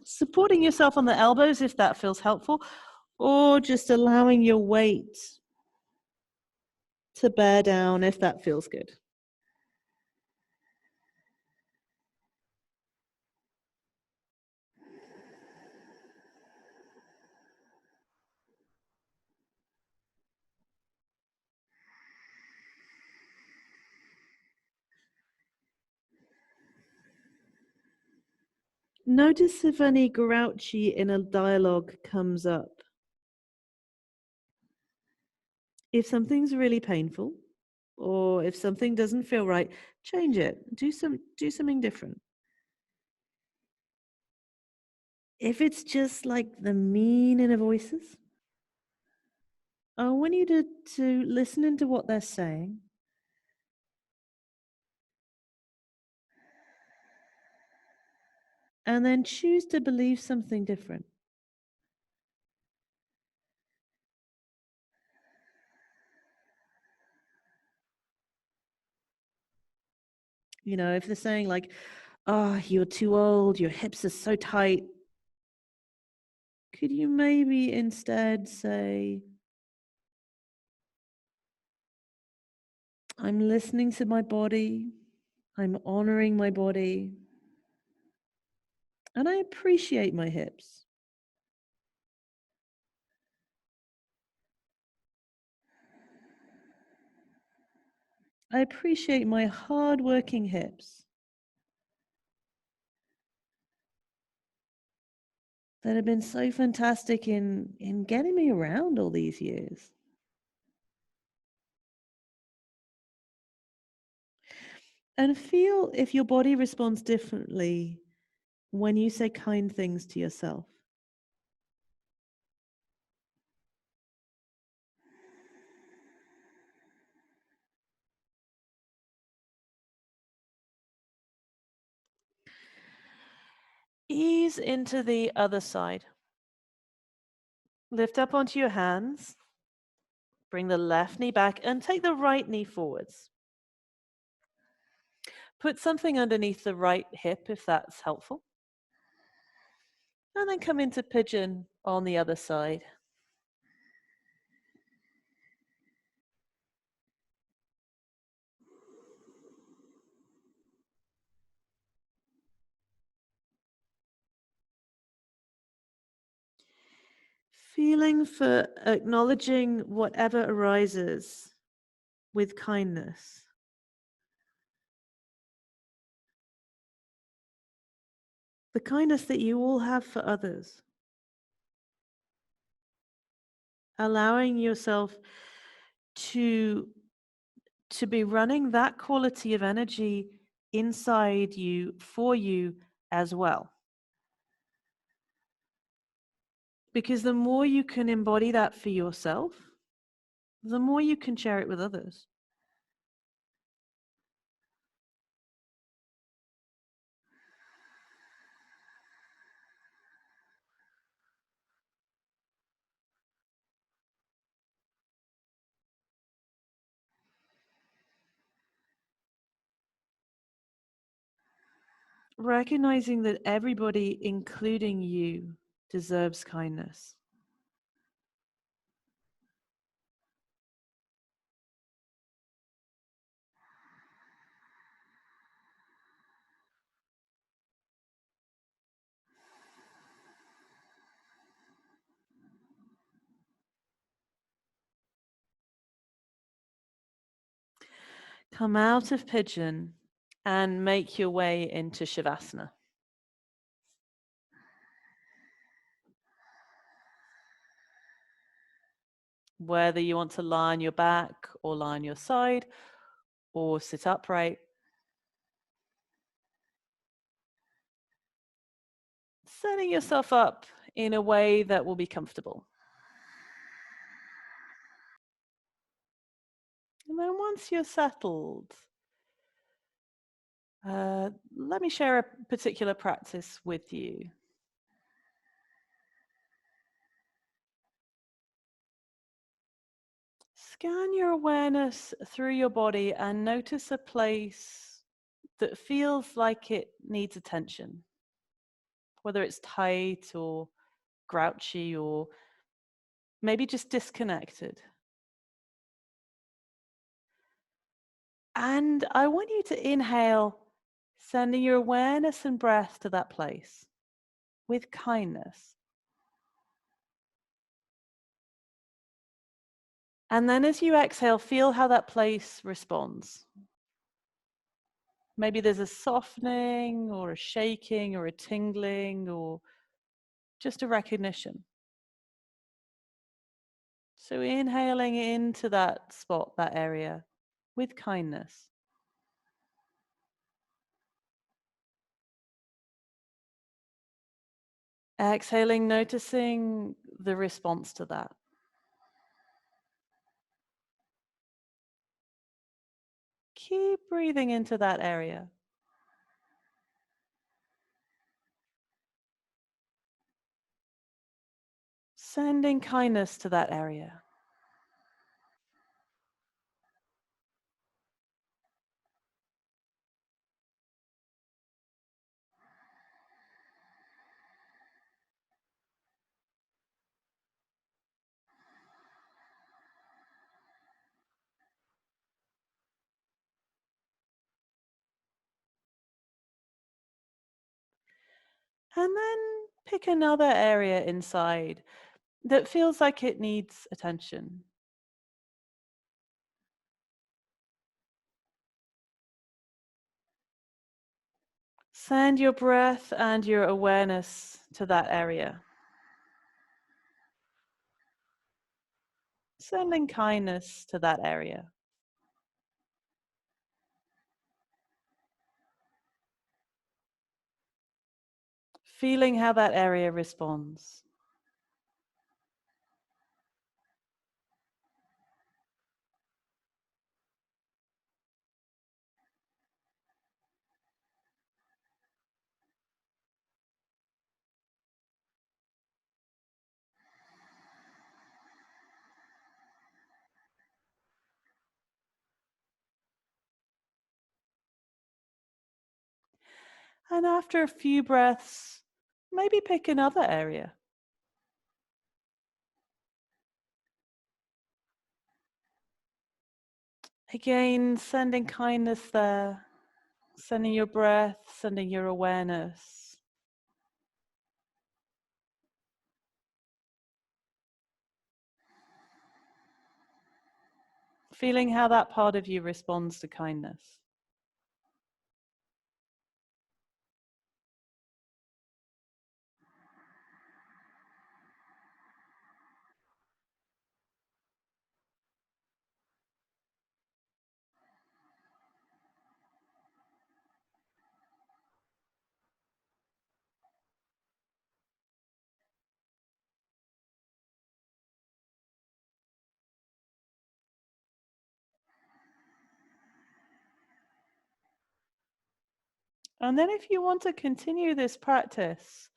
Supporting yourself on the elbows if that feels helpful, or just allowing your weight to bear down if that feels good. Notice if any grouchy inner dialogue comes up. If something's really painful, or if something doesn't feel right, change it. Do something different. If it's just like the mean inner voices, I want you to listen into what they're saying. And then choose to believe something different. You know, if they're saying like, oh, you're too old, your hips are so tight, could you maybe instead say, I'm listening to my body. I'm honoring my body. And I appreciate my hips. I appreciate my hard-working hips that have been so fantastic in getting me around all these years. And feel if your body responds differently when you say kind things to yourself. Ease into the other side. Lift up onto your hands. Bring the left knee back and take the right knee forwards. Put something underneath the right hip if that's helpful. And then come into pigeon on the other side. Feeling for acknowledging whatever arises with kindness. The kindness that you all have for others. Allowing yourself to be running that quality of energy inside you for you as well. Because the more you can embody that for yourself, the more you can share it with others. Recognizing that everybody, including you, deserves kindness. Come out of pigeon and make your way into Shavasana. Whether you want to lie on your back or lie on your side or sit upright, setting yourself up in a way that will be comfortable. And then once you're settled, let me share a particular practice with you. Scan your awareness through your body and notice a place that feels like it needs attention, whether it's tight or grouchy or maybe just disconnected. And I want you to inhale, sending your awareness and breath to that place with kindness. And then as you exhale, feel how that place responds. Maybe there's a softening or a shaking or a tingling or just a recognition. So inhaling into that spot, that area, with kindness. Exhaling, noticing the response to that. Keep breathing into that area. Sending kindness to that area. And then pick another area inside that feels like it needs attention. Send your breath and your awareness to that area. Sending kindness to that area. Feeling how that area responds. And after a few breaths, maybe pick another area. Again, sending kindness there, sending your breath, sending your awareness. Feeling how that part of you responds to kindness. And then if you want to continue this practice,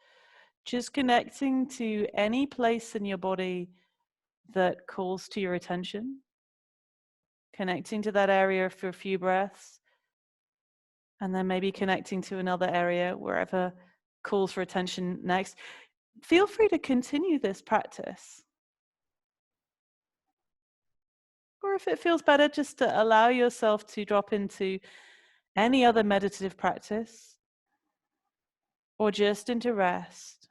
just connecting to any place in your body that calls to your attention, connecting to that area for a few breaths, and then maybe connecting to another area wherever calls for attention next. Feel free to continue this practice. Or if it feels better, just to allow yourself to drop into any other meditative practice or just into rest.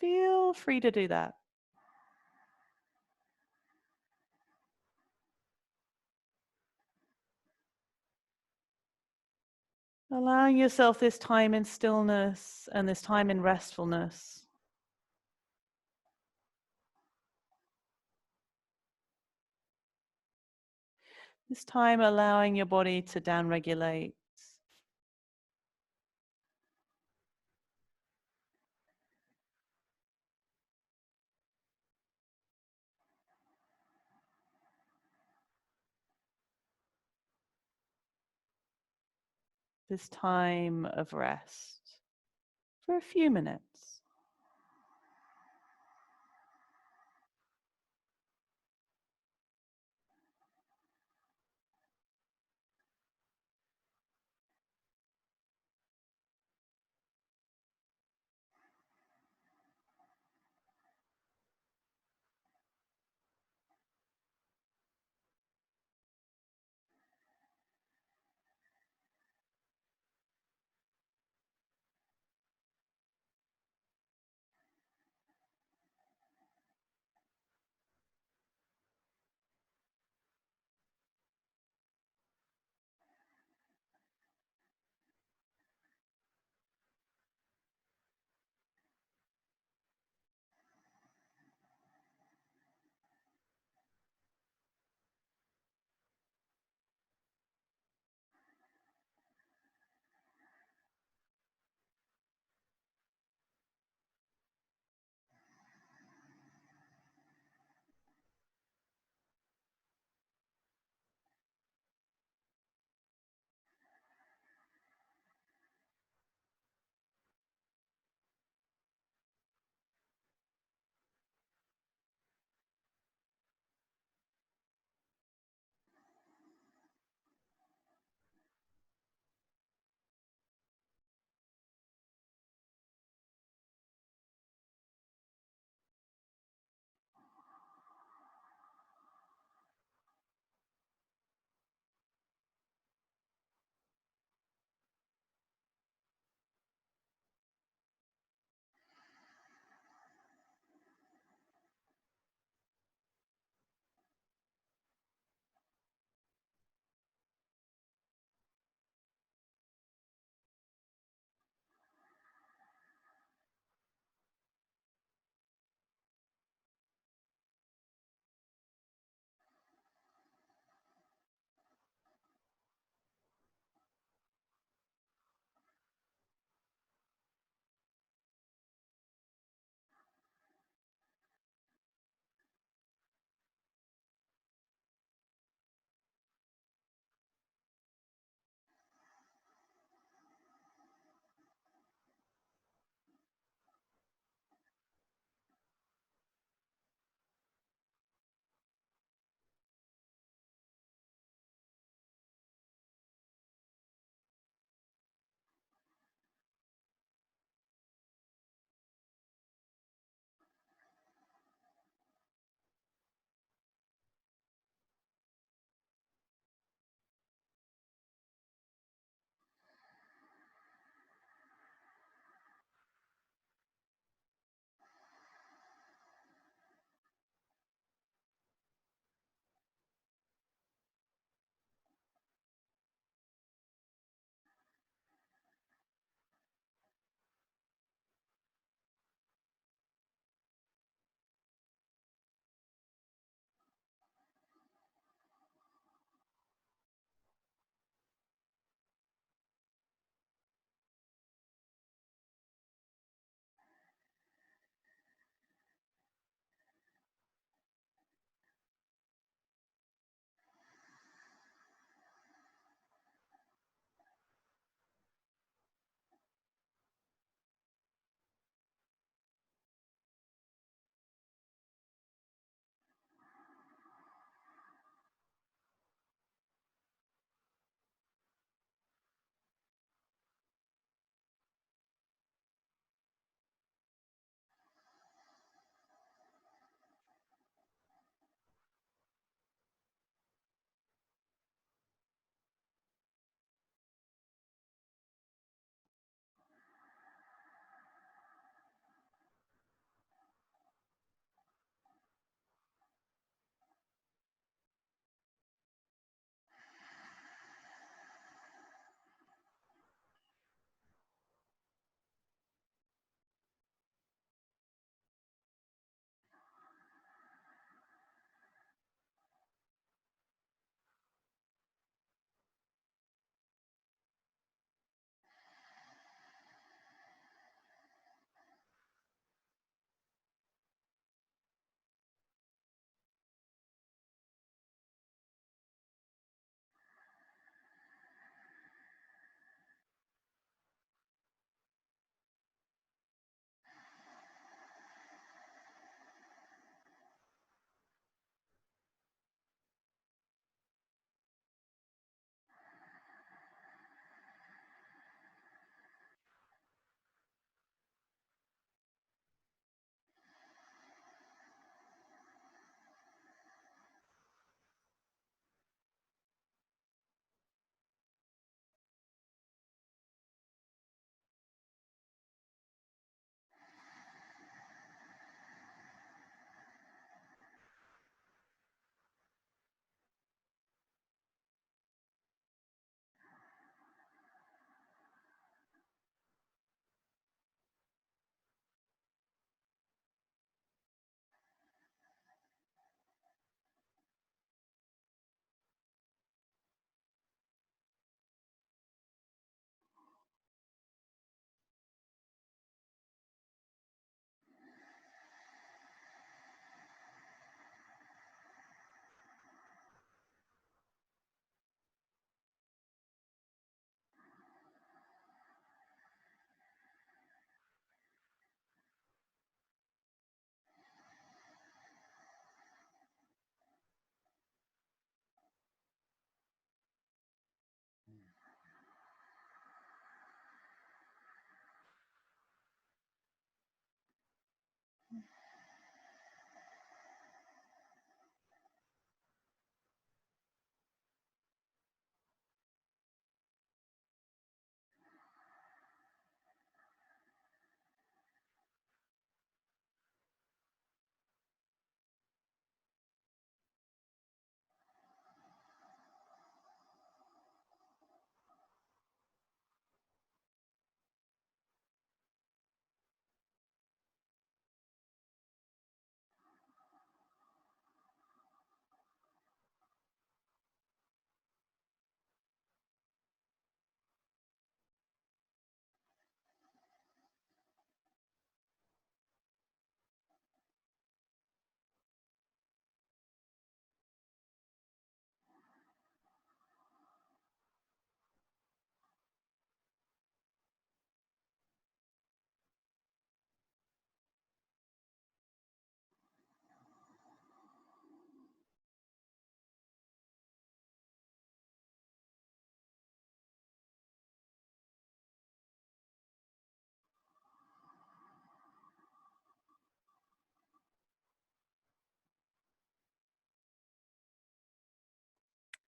Feel free to do that. Allowing yourself this time in stillness and this time in restfulness. This time allowing your body to downregulate. This time of rest for a few minutes.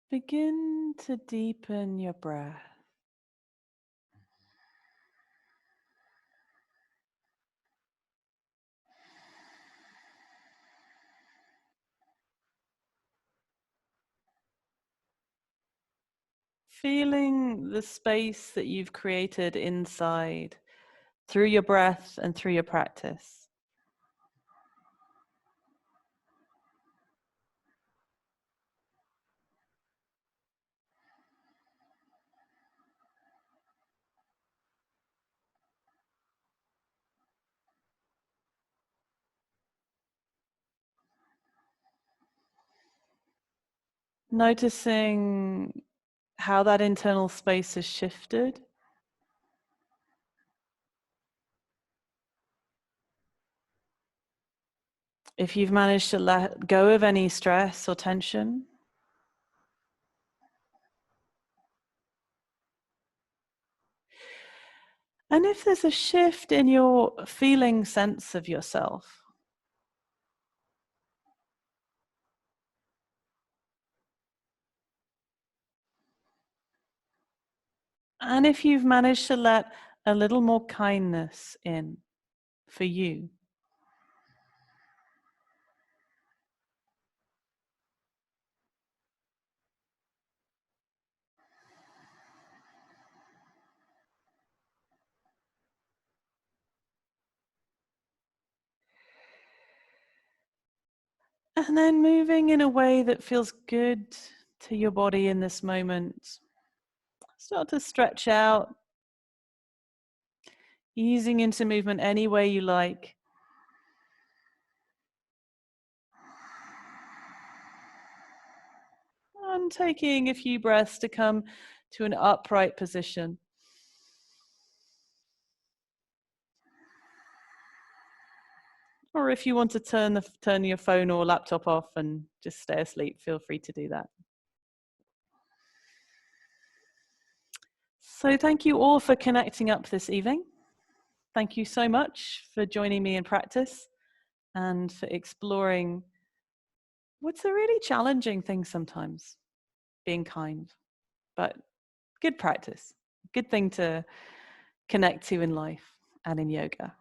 Begin to deepen your breath. Feeling the space that you've created inside through your breath and through your practice. Noticing how that internal space has shifted. If you've managed to let go of any stress or tension. And if there's a shift in your feeling sense of yourself. And if you've managed to let a little more kindness in for you. And then moving in a way that feels good to your body in this moment. Start to stretch out, easing into movement any way you like. And taking a few breaths to come to an upright position. Or if you want to turn your phone or laptop off and just stay asleep, feel free to do that. So thank you all for connecting up this evening. Thank you so much for joining me in practice and for exploring what's a really challenging thing sometimes, being kind, but good practice, good thing to connect to in life and in yoga.